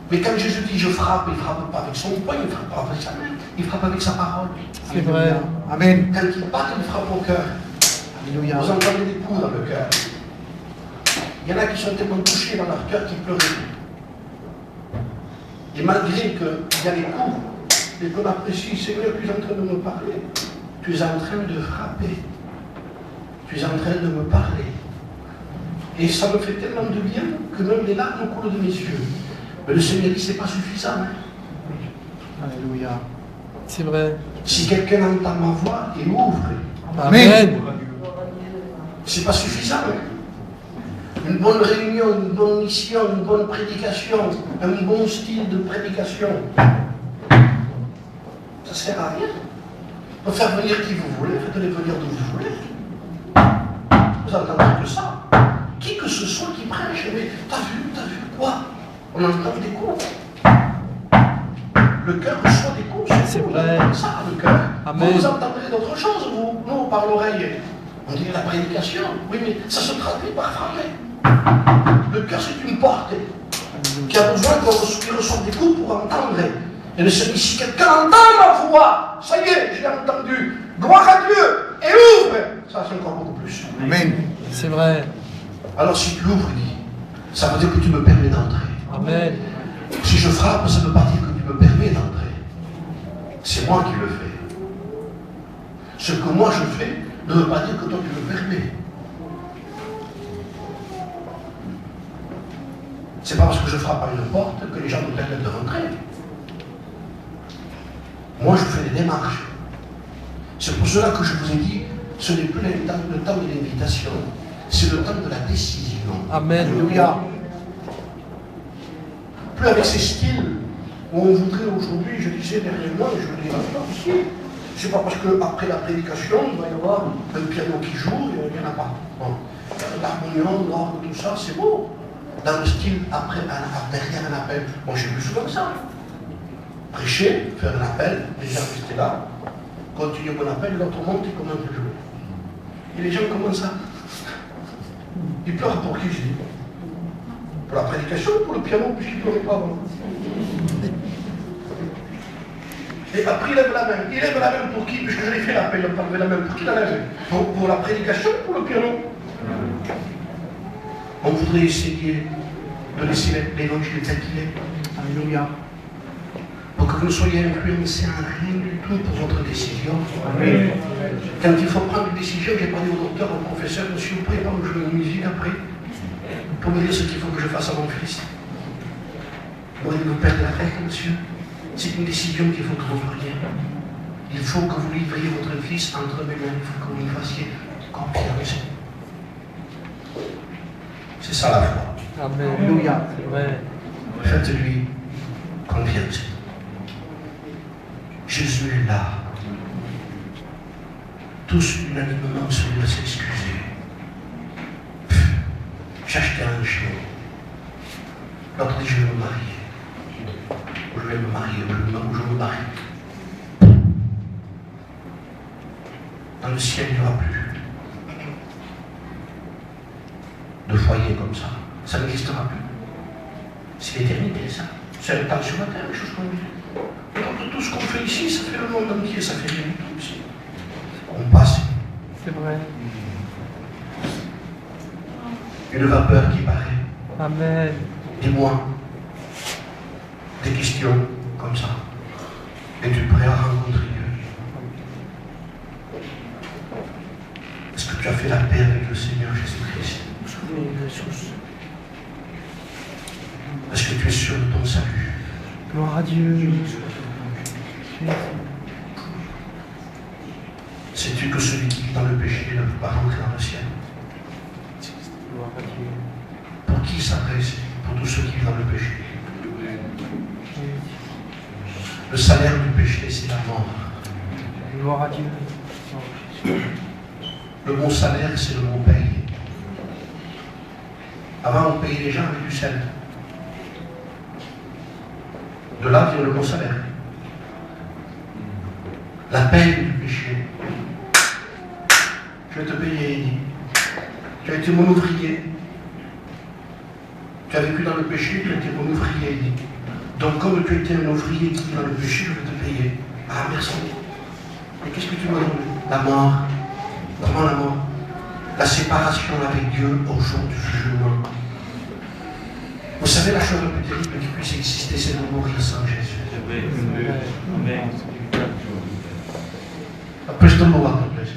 Mais quand Jésus dit je frappe, il ne frappe pas avec son poing, il ne frappe pas avec sa main, il frappe avec sa parole. C'est vrai. Amen. Quand il bat, il frappe au cœur. Alléluia. Vous entendez des coups dans le cœur. Il y en a qui sont tellement touchés dans leur cœur qu'ils pleuraient. Et malgré qu'il y a des coups, et qu'on apprécie, Seigneur, tu es en train de me parler. Tu es en train de frapper. Tu es en train de me parler. Et ça me fait tellement de bien que même les larmes coulent de mes yeux. Mais le Seigneur dit, c'est pas suffisant. Alléluia. C'est vrai. Si quelqu'un entend ma voix et ouvre, Amen. c'est pas suffisant. Une bonne réunion, une bonne mission, une bonne prédication, un bon style de prédication, ça ne sert à rien. On peut faire venir qui vous voulez, faites-les venir d'où vous voulez. Vous entendez que ça. Qui que ce soit qui prêche, mais t'as vu quoi? On entend des coups. Le cœur reçoit des coups. C'est vrai. Ça, le cœur. Amen. Vous entendrez d'autres choses, nous, par l'oreille. On dirait la prédication. Oui, mais ça se traduit par frapper. Le cœur, c'est une porte qui a besoin qu'il reçoive des coups pour entendre. Et si quelqu'un entend ma voix, ça y est, je l'ai entendu. Gloire à Dieu et ouvre. Ça, c'est encore beaucoup plus. Amen. C'est vrai. Alors, si tu ouvres, dis, ça veut dire que tu me permets d'entrer. Amen. Si je frappe, ça ne veut pas dire que tu me permets d'entrer. C'est moi qui le fais. Ce que moi je fais ne veut pas dire que toi tu me permets. C'est pas parce que je frappe à une porte que les gens me permettent de rentrer. Moi je fais des démarches. C'est pour cela que je vous ai dit, ce n'est plus le temps de l'invitation, c'est le temps de la décision. Amen. Alléluia. Plus avec ces styles où on voudrait aujourd'hui, je disais dernièrement, et je le dis maintenant aussi, c'est pas parce qu'après la prédication, il va y avoir un piano qui joue, il n'y en a pas. Bon. L'harmonium, l'orgue, tout ça, c'est beau. Dans le style derrière un appel. Moi j'ai vu souvent ça. Prêcher, faire un appel, les gens restaient là, continuer mon appel, l'autre monte et commence à jouer. Et les gens commencent à. Ils pleurent pour qui, je dis? Pour la prédication ou pour le piano, puisqu'ils ne pleuraient pas avant? Et après, il lève la main. Il lève la main pour qui? Puisque je l'ai fait l'appel, il a levé la main. Pour qui la lève? Pour la prédication ou pour le piano? On voudrait essayer de laisser l'évangile tel qu'il est. Alléluia. Pour que vous ne soyez influencés en rien du tout pour votre décision. Amen. Quand il faut prendre une décision, j'ai parlé au docteur, au professeur, monsieur, vous pouvez pas me jouer une musique après pour me dire ce qu'il faut que je fasse à mon fils. Vous voulez vous perdre la tête, monsieur? C'est une décision qu'il faut que vous preniez. Il faut que vous livriez votre fils entre mes mains. Il faut que vous lui fassiez confiance. C'est ça la foi. Amen. Alléluia. C'est vrai. Faites-lui confiance. Jésus est là. tous unanimement se mis à s'excuser. J'ai acheté un chien. L'autre dit je vais me marier. Ou je vais me marier, ou je me marie. Dans le ciel, il n'y aura plus de foyer comme ça. Ça n'existera plus. C'est l'éternité, ça. C'est le temps sur la terre, les choses qu'on vit. Donc tout ce qu'on fait ici, ça fait le monde entier, ça fait rien du tout ici. On passe. C'est vrai. Une vapeur qui paraît. Amen. Dis-moi des questions comme ça. Es-tu prêt à rencontrer Dieu? Est-ce que tu as fait la paix avec le Seigneur Jésus-Christ? Est-ce que tu es sûr de ton salut? Gloire à Dieu. Jésus. Sais-tu que celui qui vit dans le péché ne peut pas rentrer dans le ciel? Gloire à Dieu. Pour qui s'adresse? Pour tous ceux qui vivent dans le péché. Le salaire du péché, c'est la mort. Gloire à Dieu. Le mot salaire, c'est le mot paye. Avant, on payait les gens avec du sel. De là vient le mot salaire. La paye du péché. Je vais te payer, Eddie. Tu as été mon ouvrier. Tu as vécu dans le péché, tu as été mon ouvrier, Eddie. Donc, comme tu as été un ouvrier qui vit dans le péché, je vais te payer. Ah, merci. Et qu'est-ce que tu m'as donné? La mort. Comment la mort? La séparation avec Dieu au jour du jugement. Vous savez, la chose la plus terrible qui puisse exister, c'est de mourir sans Jésus. Amen. Plus de mots, plus.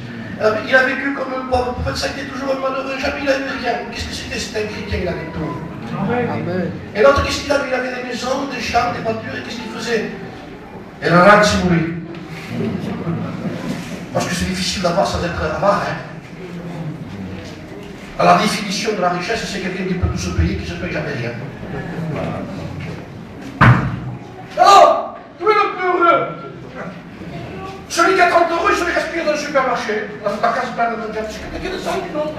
Il a vécu comme un pauvre prophète, ça a été toujours un malheureux, jamais il n'avait rien. Qu'est-ce que c'était? C'était un chrétien, il avait tout. Amen. Et l'autre, qu'est-ce qu'il avait? Il avait des maisons, des champs, des voitures, et qu'est-ce qu'il faisait? Et la rade, si vous voulez. Parce que c'est difficile d'avoir sans être avare. Hein. Alors, la définition de la richesse, c'est quelqu'un qui peut tout se payer, qui ne se paye jamais rien. Alors, tu es le plus heureux. Celui qui a 30 euros, il se fait respirer dans le supermarché. Dans ta case pleine de manger. C'est quelqu'un de ça, non?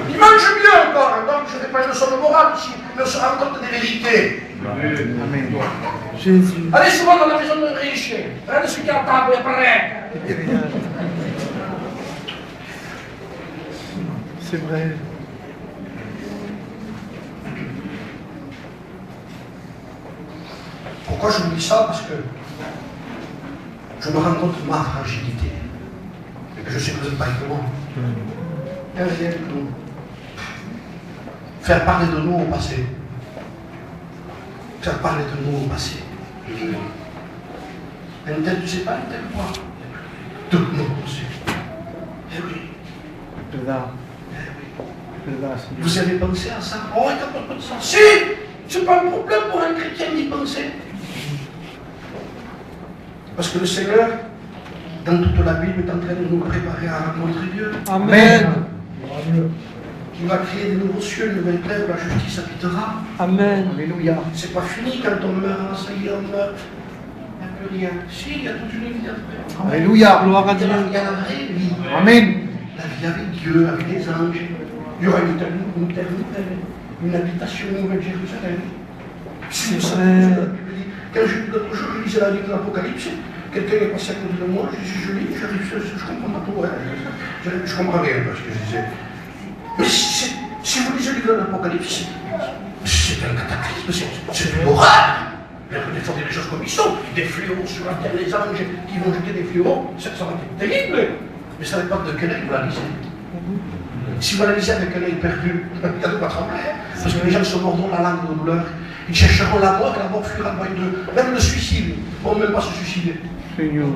Il mange bien encore. Donc, je ne fais pas une leçon de morale ici, mais on se rend compte des vérités. Amen. Jésus. Allez souvent dans la maison de riche. Rien de celui qui a la table et apparaît. C'est vrai. Pourquoi je vous dis ça? Parce que je me rends compte de ma fragilité. Et que je sais que vous n'êtes pas avec moi. Rien que nous. Faire parler de nous au passé. Faire parler de nous au passé. Un tel, tu ne sais pas, un tel quoi? Tout le monde sait. Eh oui. Là. Eh oui. Là, Seigneur. Vous avez pensé à ça? Oh, il n'y a pas de ça. Si! C'est pas un problème pour un chrétien d'y penser. Parce que le Seigneur, dans toute la Bible, est en train de nous préparer à rencontrer Dieu. Amen. Il va créer de nouveaux cieux, une nouvelle terre où la justice habitera. Amen. Alléluia. C'est pas fini quand on meurt, ça y est, on meurt. Il n'y a plus rien. Si, il y a toute une vie après. Alléluia. Gloire à Il y Dieu. a la vraie vie. Amen. La vie avec Dieu, avec les anges. Il y aura une terre nouvelle, une habitation nouvelle Jérusalem. Si vous savez, quand l'autre jour, je lisais la livre de l'Apocalypse, quelqu'un est passé à côté de moi, je lis, je comprends pas tout, hein. Je comprends rien parce que je disais. Mais si vous lisez le livre de l'Apocalypse, c'est un cataclysme, c'est une horreur. Il faut dire les choses comme ils sont, des fléaux sur la terre, les anges qui vont jeter des fléaux, ça va être terrible. Mais ça dépend de quel œil vous la lisez. Si vous la lisez avec un œil perdu, il y a de quoi trembler. Parce que les gens se mordront la langue de douleur. Ils chercheront la mort et la mort fuira loin d'eux. Même le suicide, ils ne vont même pas se suicider. Seigneur.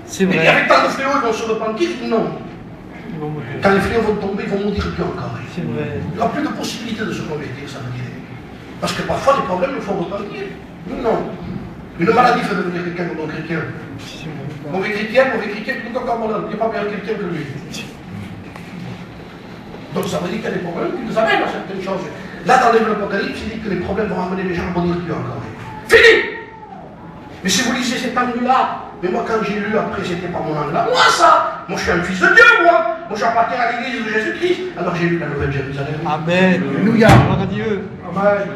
C'est Et vrai. avec tant de fléaux, ils vont se repentir? Non. Ils vont mourir. Quand les fléaux vont tomber, ils vont mourir plus encore. C'est vrai. Il n'y aura plus de possibilité de se convertir, ça veut dire. Parce que parfois, les problèmes nous font repentir. Non. Une maladie fait devenir quelqu'un de bon chrétien. C'est vrai. Mauvais chrétien, tout encore malade. Il n'y a pas meilleur chrétien que lui. Donc ça veut dire qu'il y a des problèmes qui nous amènent à certaines choses. Là, dans l'Apocalypse, il dit que les problèmes vont amener les gens à bonir Dieu encore. Fini! Mais si vous lisez cet angle-là, Mais moi, quand j'ai lu, après, c'était pas mon angle à moi, ça. Moi, je suis un fils de Dieu, moi. Moi, j'appartiens à l'église de Jésus-Christ. Alors, j'ai lu la Nouvelle Jérusalem. Amen. Alléluia. Gloire à Dieu. Amen.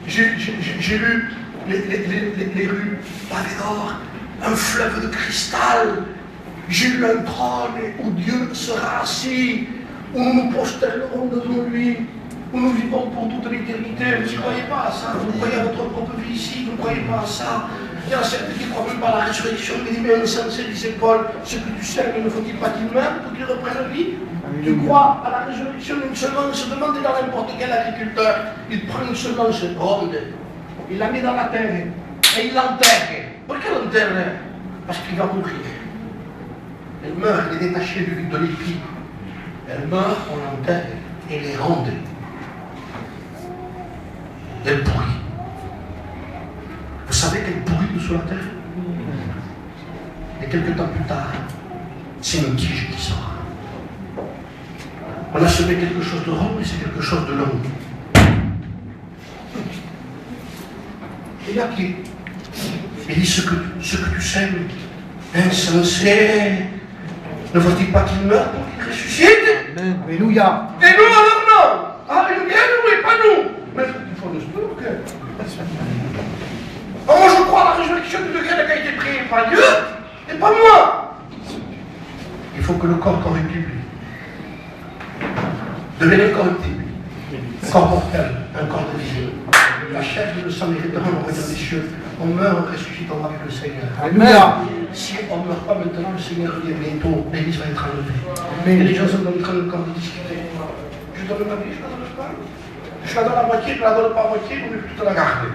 J'ai lu les rues pavées d'or, un fleuve de cristal. J'ai lu un trône où Dieu sera assis, où nous nous prosternerons devant lui, où nous vivrons pour toute l'éternité. Vous ne croyez pas à ça, vous croyez à votre propre vie ici, vous ne croyez pas à ça. Il y a certains qui ne croient même pas à la résurrection, mais disent, mais insensé, disait Paul, ce que tu sais, ne faut-il pas qu'il meure pour qu'il reprenne vie? Tu crois à la résurrection d'une semence? Demandez dans n'importe quel agriculteur, il prend une semence ronde, il la met dans la terre, et il l'enterre. Pourquoi l'enterre? Parce qu'il va mourir. Elle meurt, elle est détachée de l'épi. Elle meurt, on l'enterre, elle est ronde. Elle pourrit. Vous savez qu'elle pourrit dessous la terre? Et quelques temps plus tard, c'est une tige qui sort. On a semé quelque chose de rond, mais c'est quelque chose de long. Et là, qui il dit ce que tu sèmes, insensé, ne faut-il pas qu'il meure pour qu'il ressuscite? Amen. Alléluia. Et nous alors non. Alléluia, oui, pas nous. Mais il faut nous dire que... Moi je crois à la résurrection du degré qui a été créé par Dieu et pas moi. Il faut que le corps corruptible devienne incorruptible, corps mortel, un corps de vie. La chair et le sang mériteront le royaume des cieux. On meurt, on ressuscite, on va avec le Seigneur. Alléluia. Si on ne meurt pas maintenant, le Seigneur revient bientôt, l'Église va être enlevée. Amen. Et les gens sont en train encore de discuter. Je donne ma vie, je la donne pas. Je la donne à moitié, je la donne pas à moitié, vous pouvez plutôt la garder.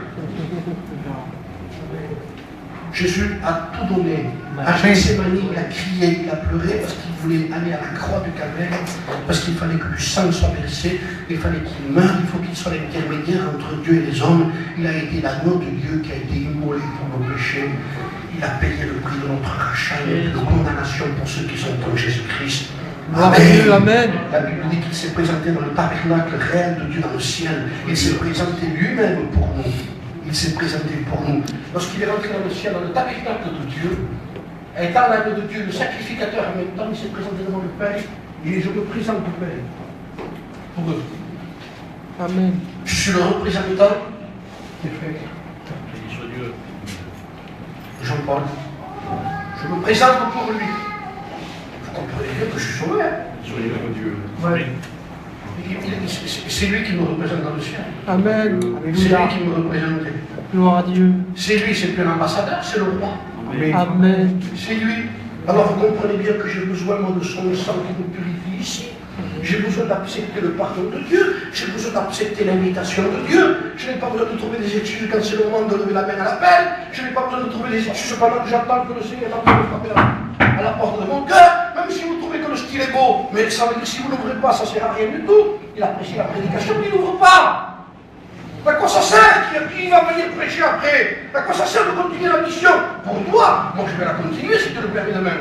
Jésus a tout donné. À Gethsémani, il a crié, il a pleuré parce qu'il voulait aller à la croix du Calvaire, parce qu'il fallait que du sang soit versé, il fallait qu'il meure, il faut qu'il soit l'intermédiaire entre Dieu et les hommes. Il a été l'agneau de Dieu qui a été immolé pour nos péchés. Il a payé le prix de notre rachat et de condamnation pour ceux qui sont en Jésus-Christ. Gloire à Dieu. Amen. La Bible dit qu'il s'est présenté dans le tabernacle réel de Dieu dans le ciel. Il s'est présenté lui-même pour nous. Il s'est présenté pour nous. Lorsqu'il est rentré dans le ciel, dans le tabernacle de Dieu, étant l'âme de Dieu, le sacrificateur en même temps, il s'est présenté devant le Père. Il dit, je me présente au Père. Pour eux. Amen. Je suis le représentant des frères. Jean-Paul. Je me présente pour lui. Vous comprenez bien que je suis sauvé. Ouais. C'est lui qui me représente dans le ciel. Amen. C'est lui qui me représente. Gloire à Dieu. C'est lui, c'est plus l'ambassadeur, c'est le roi. Amen. C'est lui. Alors vous comprenez bien que j'ai besoin, moi, de son sang qui me purifie ici. J'ai besoin d'accepter le pardon de Dieu. J'ai besoin d'accepter l'invitation de Dieu. Je n'ai pas besoin de trouver des excuses quand c'est le moment de lever la main à l'appel. Je n'ai pas besoin de trouver des excuses pendant que j'attends que le Seigneur m'appelle à la porte de mon cœur. Même si vous trouvez que le style est beau, mais ça veut dire que si vous n'ouvrez pas, ça ne sert à rien du tout. Il apprécie la prédication, mais il n'ouvre pas. À quoi ça sert? Qui va venir prêcher après? À quoi ça sert de continuer la mission? Pour toi, moi je vais la continuer si tu le permets demain.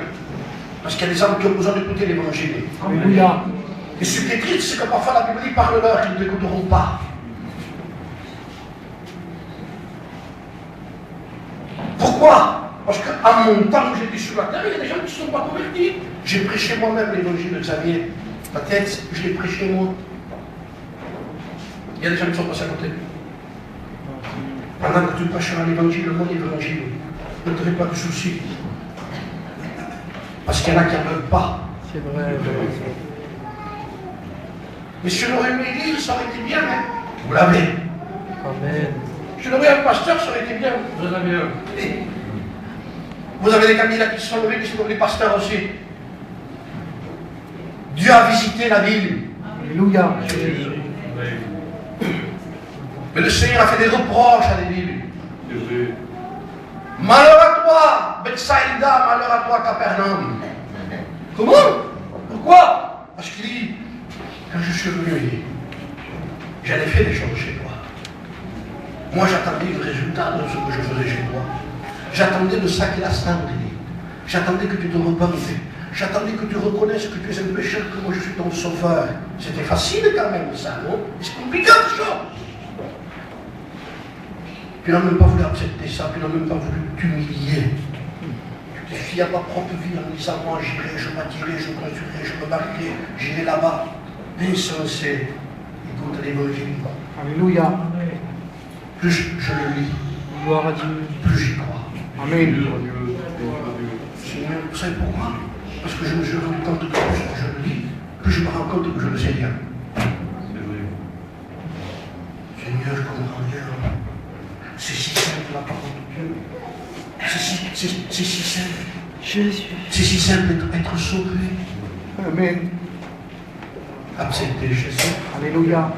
Parce qu'il y a des hommes qui ont besoin d'écouter l'évangile. Alléluia. Et ce qui est triste, c'est que parfois la Bible dit parle-leur, ils ne l'écouteront pas. Pourquoi? Parce qu'à mon temps où j'étais sur la terre, il y a des gens qui ne sont pas convertis. J'ai prêché moi-même l'évangile de Xavier. La tête, je l'ai prêché moi. Il y a des gens qui sont passés à côté. Pendant que tu prêcheras l'évangile, mon évangile, ne te fais pas de soucis. Parce qu'il y en a qui n'en veulent pas. C'est vrai. Mais si je l'aurais eu une église, ça aurait été bien, hein? Vous l'avez. Amen. Si je l'aurais eu un pasteur, ça aurait été bien. Vous en avez un. Vous avez des candidats qui se sont levés, qui sont devenus pasteurs aussi. Dieu a visité la ville. Alléluia. Mais le Seigneur a fait des reproches à des villes. Malheur à toi, Bethsaïda, malheur à toi, Capernaum. Comment? Pourquoi? Parce qu'il dit, quand je suis venu, j'en ai fait des choses chez toi. Moi, j'attendais le résultat de ce que je faisais chez toi. J'attendais de ça qu'il a sanglier. J'attendais que tu te repentes. J'attendais que tu reconnaisses que tu es un pécheur, que moi je suis ton sauveur. C'était facile quand même ça, non? C'est compliqué de chose. Tu n'as même pas voulu accepter ça, tu n'as même pas voulu t'humilier. te fies à ta propre vie en disant moi j'irai, je bâtirai, je construirai, je me marierai, j'irai là-bas. Insensé. Écoute l'évangile. Alléluia. Plus je le lis, Gloire à Dieu. plus j'y crois. Amen. Seigneur, vous savez pourquoi? Parce que je me rends compte que plus je le lis, plus je me rends compte que je ne sais rien. Seigneur, je comprends bien. C'est si simple la parole de Dieu. C'est si simple. Jésus. C'est si simple d'être sauvé. Amen. Accepter Jésus. Alléluia.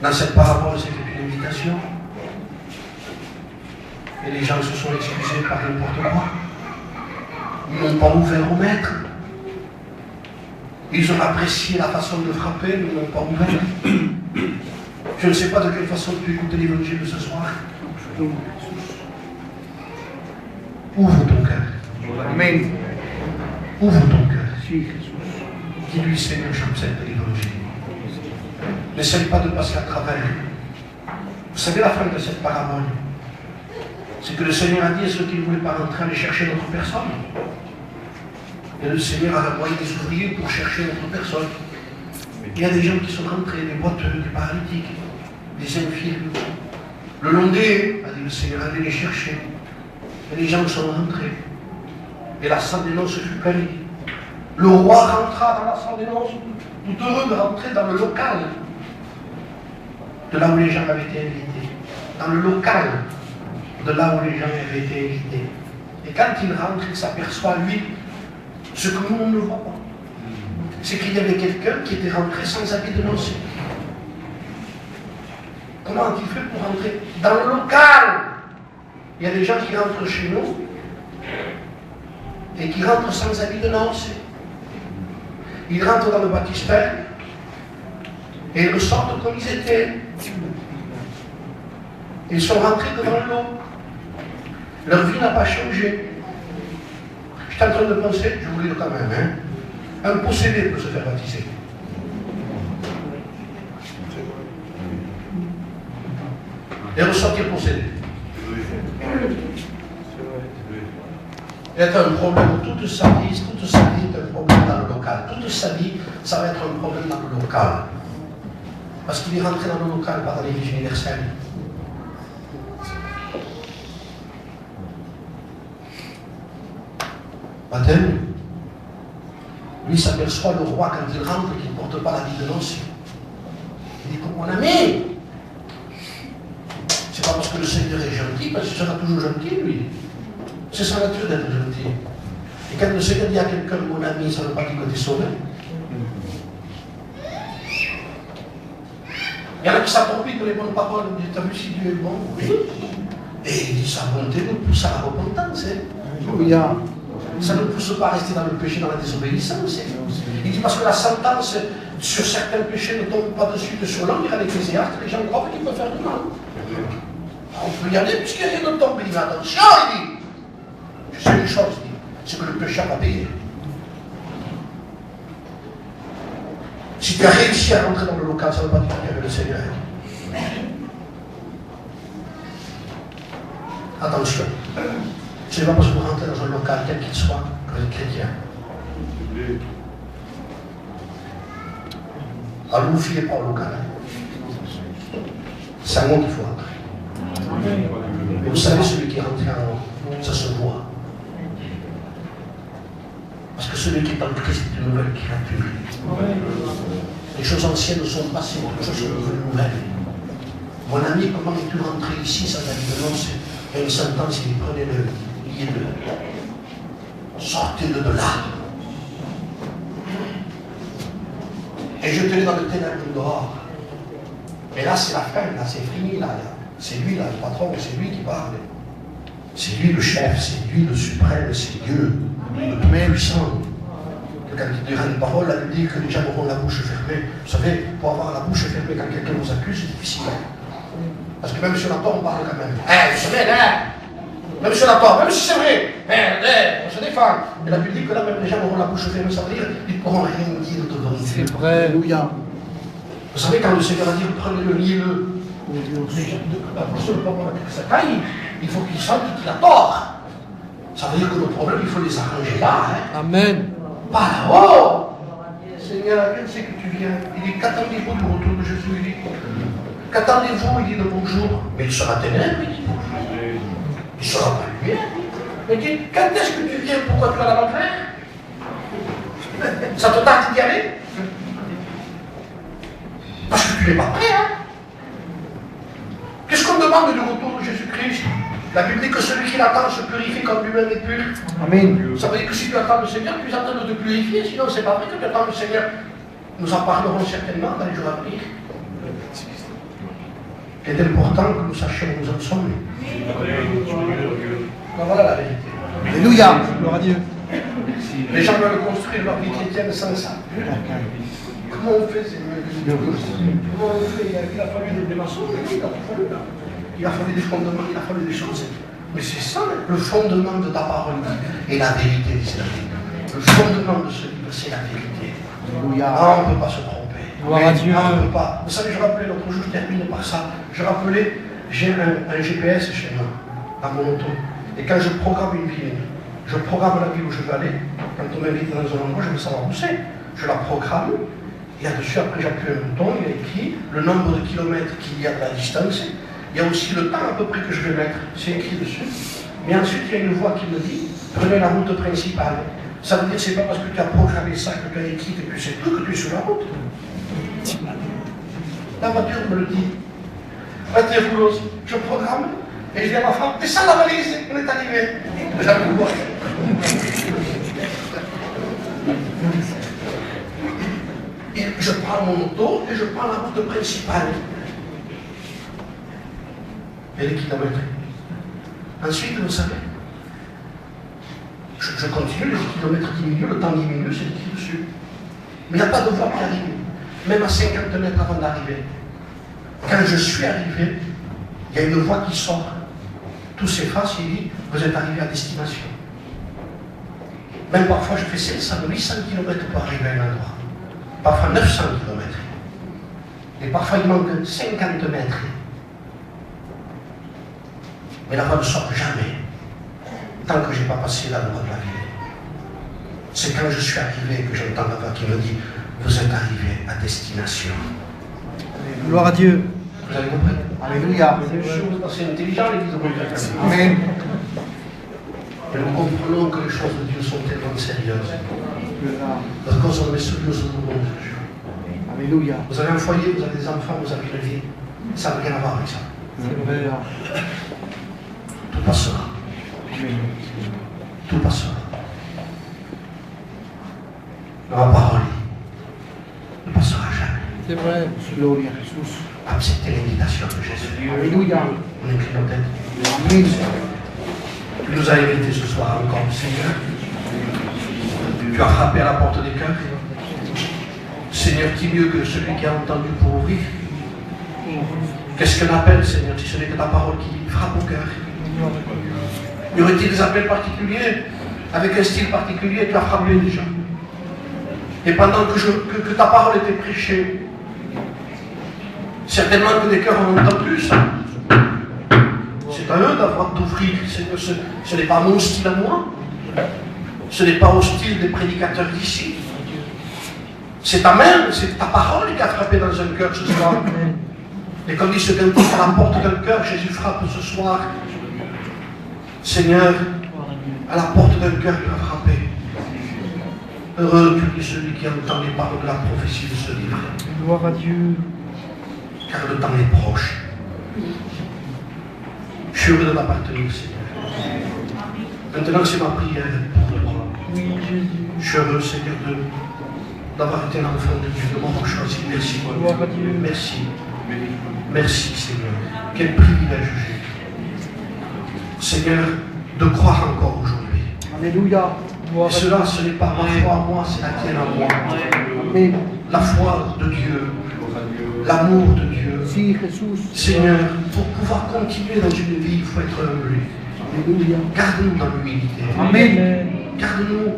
Dans cette parabole, c'était une invitation. Et les gens se sont excusés par n'importe quoi. Ils n'ont pas ouvert au maître. Ils ont apprécié la façon de frapper, mais ils n'ont pas ouvert. Je ne sais pas de quelle façon tu écoutes l'évangile de ce soir. Ouvre ton cœur. Amen. Ouvre ton cœur. Si, Jésus. Dis-lui, Seigneur, j'accepte l'évangile. N'essaye pas de passer à travers. Vous savez la fin de cette parabole? C'est que le Seigneur a dit à ceux qui ne voulaient pas rentrer, aller chercher notre personne. Et le Seigneur a envoyé des ouvriers pour chercher notre personne. Il y a des gens qui sont rentrés, des boiteux, des paralytiques, des infirmes. Le long des, a dit le Seigneur, allez les chercher. Et les gens sont rentrés. Et la salle des noces fut pleine. Le roi rentra dans la salle des noces, tout heureux de rentrer dans le local de là où les gens avaient été invités. Dans le local de là où les gens avaient été invités. Et quand il rentre, il s'aperçoit, lui, ce que nous, on ne voit pas. C'est qu'il y avait quelqu'un qui était rentré sans habit de noces. Comment a-t-il fait pour rentrer dans le local? Il y a des gens qui rentrent chez nous et qui rentrent sans habit de noces. Ils rentrent dans le baptistère et ils ressortent comme ils étaient. Ils sont rentrés devant l'eau. Leur vie n'a pas changé. Je suis en train de penser, je vous le dis quand même, hein, un possédé peut se faire baptiser. Et ressortir possédé. Il y a un problème toute sa vie est un problème dans le local. Toute sa vie, ça va être un problème dans le local. Parce qu'il est rentré dans le local, pas dans l'Église universelle. Baptême, lui s'aperçoit le roi quand il rentre qu'il ne porte pas l'habit de noces. Il dit, mon ami, c'est pas parce que le Seigneur est gentil, parce qu'il sera toujours gentil, lui. C'est sa nature d'être gentil. Et quand le Seigneur dit à quelqu'un, mon ami, ça ne veut pas dire que tu es sauvé. Il y en a qui s'approprient que les bonnes paroles, tu as vu si Dieu est bon? Oui. Et il dit, sa bonté nous pousse à la repentance. Alléluia. Ça ne pousse pas à rester dans le péché, dans la désobéissance. Il dit parce que la sentence sur certains péchés ne tombe pas dessus de sur l'homme, il y a l'Ecclésiaste, les gens croient qu'il peut faire du mal. On peut y aller puisqu'il n'y a rien de tombe. Il dit attention, il dit. Je sais une chose, il dit, c'est que le péché va payer. Si tu as réussi à rentrer dans le local, ça ne veut pas dire que tu es avec le Seigneur. Attention. Ce n'est pas parce que vous rentrez dans un local, quel qu'il soit, que vous êtes chrétien. Alors ne vous fiez pas au local. C'est à moi qu'il faut rentrer. Mais vous savez, celui qui est rentré en haut, ça se voit. Parce que celui qui est en Christ est une nouvelle créature. Les choses anciennes sont passées, les choses sont devenues nouvelles. Mon ami, comment es-tu rentré ici sans habit de noces? Et une sentence, il dit, prenez-le. Sortez-le de là. Et jetez-le dans le ténèbre dehors. Et là, c'est la fin, là, c'est fini, là. C'est lui, là, le patron, c'est lui qui parle. C'est lui le chef, c'est lui le suprême, c'est Dieu, le tout puissant. Quand il dira une parole, là, il dit que les gens auront la bouche fermée. Vous savez, pour avoir la bouche fermée quand quelqu'un vous accuse, c'est difficile. Parce que même sur la tort, on parle quand même. Vous savez, là, même sur la tort, même si c'est vrai, on se défend. Et la Bible dit que là, même les gens auront la bouche fermée, ça veut dire qu'ils ne pourront rien dire devant Dieu. C'est vrai. Alléluia. Vous savez, quand le Seigneur a dit, prenez-le, liez-le. L'apôtre Paul, ça caille, il faut qu'il sente qu'il a tort. Ça veut dire que nos problèmes, il faut les arranger là. Hein. Amen. Pas là-haut. Seigneur, quand c'est que tu viens? Il dit, qu'attendez-vous du retour de Jésus? Il dit, qu'attendez-vous? Il dit, de bonjour. Mais il sera ténèbres, il dit, bonjour. Il sera pas lumière. Il dit, quand est-ce que tu viens? Pourquoi tu vas à l'enfer? Ça te tarde d'y aller? Parce que tu n'es pas prêt, hein? Qu'est-ce qu'on demande du retour de Jésus-Christ? La Bible dit que celui qui l'attend se purifie comme lui-même est pur. Amen. Ça veut dire que si tu attends le Seigneur, tu attends de te purifier, sinon c'est pas vrai que tu attends le Seigneur. Nous en parlerons certainement dans les jours à venir. Il est important que nous sachions où nous en sommes. Voilà la vérité. Alléluia. Gloire à Dieu. Les gens veulent construire leur vie chrétienne sans ça. Comment on fait, Seigneur? Comment on fait? Il a fallu des maçons, il a fallu là. Il a fallu des fondements, il a fallu des choses. Mais c'est ça le fondement de ta parole et la vérité, dit la Bible. Le fondement de ce livre, c'est la vérité. Alléluia. Ah, on ne peut pas se tromper. Gloire à Dieu. Ah, on ne peut pas. Vous savez, je rappelais l'autre jour, je termine par ça. Je rappelais, j'ai un GPS chez moi, à mon auto. Et quand je programme une ville, je programme la ville où je veux aller. Quand on m'invite dans un endroit, je veux savoir où c'est. Je la programme. Et là-dessus, après, j'appuie un bouton, il y a écrit le nombre de kilomètres qu'il y a de la distance. Il y a aussi le temps à peu près que je vais mettre. C'est écrit dessus. Mais ensuite, il y a une voix qui me dit, prenez la route principale. Ça veut dire que ce n'est pas parce que tu as programmé ça, que tu as écrit, que tu sais tout, que tu es sur la route. La voiture me le dit. Je programme et je dis à ma femme, descends la valise, on est arrivé. J'avais le voir. Et je prends mon auto et je prends la route principale. Et les kilomètres. Ensuite, vous savez, je continue, les kilomètres diminuent, le temps diminue, c'est écrit dessus. Mais il n'y a pas de voie qui arrive, même à 50 mètres avant d'arriver. Quand je suis arrivé, il y a une voix qui sort. Tout s'efface, il dit, vous êtes arrivé à destination. Même parfois, je fais 700, 800 km pour arriver à un endroit. Parfois 900 km. Et parfois, il manque 50 mètres. Mais la voix ne sort jamais, tant que je n'ai pas passé la loi de la ville. C'est quand je suis arrivé que j'entends la voix qui me dit, vous êtes arrivé à destination. Gloire à Dieu. Vous avez compris? Alléluia. C'est intelligent l'église de Montréal. Amen. Et nous comprenons que les choses de Dieu sont tellement sérieuses. Alléluia. Las cosas misteriosas du monde. Alléluia. Vous avez un foyer, vous avez des enfants, vous avez une vie. Ça n'a rien à voir avec ça. Alléluia. Tout passera. Amen. Tout passera. La parole ne passera jamais. C'est vrai. Gloria a Jesús. Acceptez l'invitation de Jésus. Alléluia. On écrit nos têtes. Amen. Tu nous as invités ce soir encore, Seigneur. Tu as frappé à la porte des cœurs. Seigneur, qui mieux que celui qui a entendu pour ouvrir? Qu'est-ce qu'on appelle, Seigneur, si ce n'est que ta parole qui frappe au cœur? Y aurait-il des appels particuliers, avec un style particulier? Tu as frappé déjà. Et pendant que ta parole était prêchée, certainement que des cœurs en ont entendu ça. C'est à eux d'ouvrir. Ce n'est pas mon style à moi. Ce n'est pas au style des prédicateurs d'ici. C'est ta main, c'est ta parole qui a frappé dans un cœur ce soir. Et comme dit ce cantique, à la porte d'un cœur, Jésus frappe ce soir. Seigneur, à la porte d'un cœur, tu as frappé. Heureux tu es celui qui entend les paroles de la prophétie de ce livre. Gloire à Dieu. Car le temps est proche. Je suis heureux de m'appartenir, Seigneur. Maintenant, c'est ma prière pour toi. Oui, Jésus. Je suis heureux, Seigneur, d'avoir été un enfant de Dieu, de m'avoir choisi. Merci, mon Gloire à Dieu. Merci. Merci, Seigneur. Quel privilège j'ai. Seigneur, de croire encore aujourd'hui. Alléluia. Gloire Et à Dieu. cela, ce n'est pas ma foi à moi, c'est la tienne à moi. Amen. La foi de Dieu, l'amour de Dieu. Sí, Jesús. Seigneur, pour pouvoir continuer dans une vie, il faut être humble. Alléluia. Garde-nous dans l'humilité. Amen. Garde-nous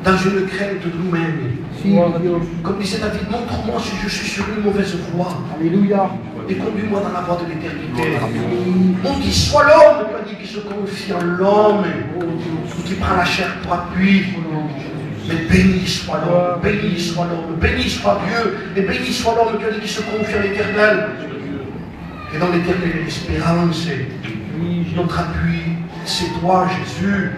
dans une crainte de nous-mêmes. Sí, Dios. Comme disait David, montre-moi si je suis sur une mauvaise voie Aleluya. et conduis-moi dans la voie de l'éternité. Amén. Mon Dieu, soit l'homme, tu as dit, qui se confie en l'homme, qui prend la chair pour appui. Mais béni soit l'homme, béni soit l'homme, béni soit Dieu, et béni soit l'homme, tu as dit, qui se confie à l'éternel. Et dans l'éternel, il y a l'espérance. Notre appui, c'est toi, Jésus.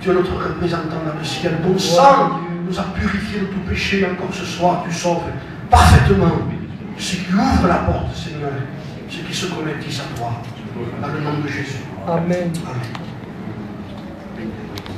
Tu es notre représentant dans le ciel. Ton sang nous a purifiés de tout péché. Encore ce soir, tu sauves parfaitement ceux qui ouvrent la porte, Seigneur, ceux qui se convertissent à toi. Dans le nom de Jésus. Amén. Amen.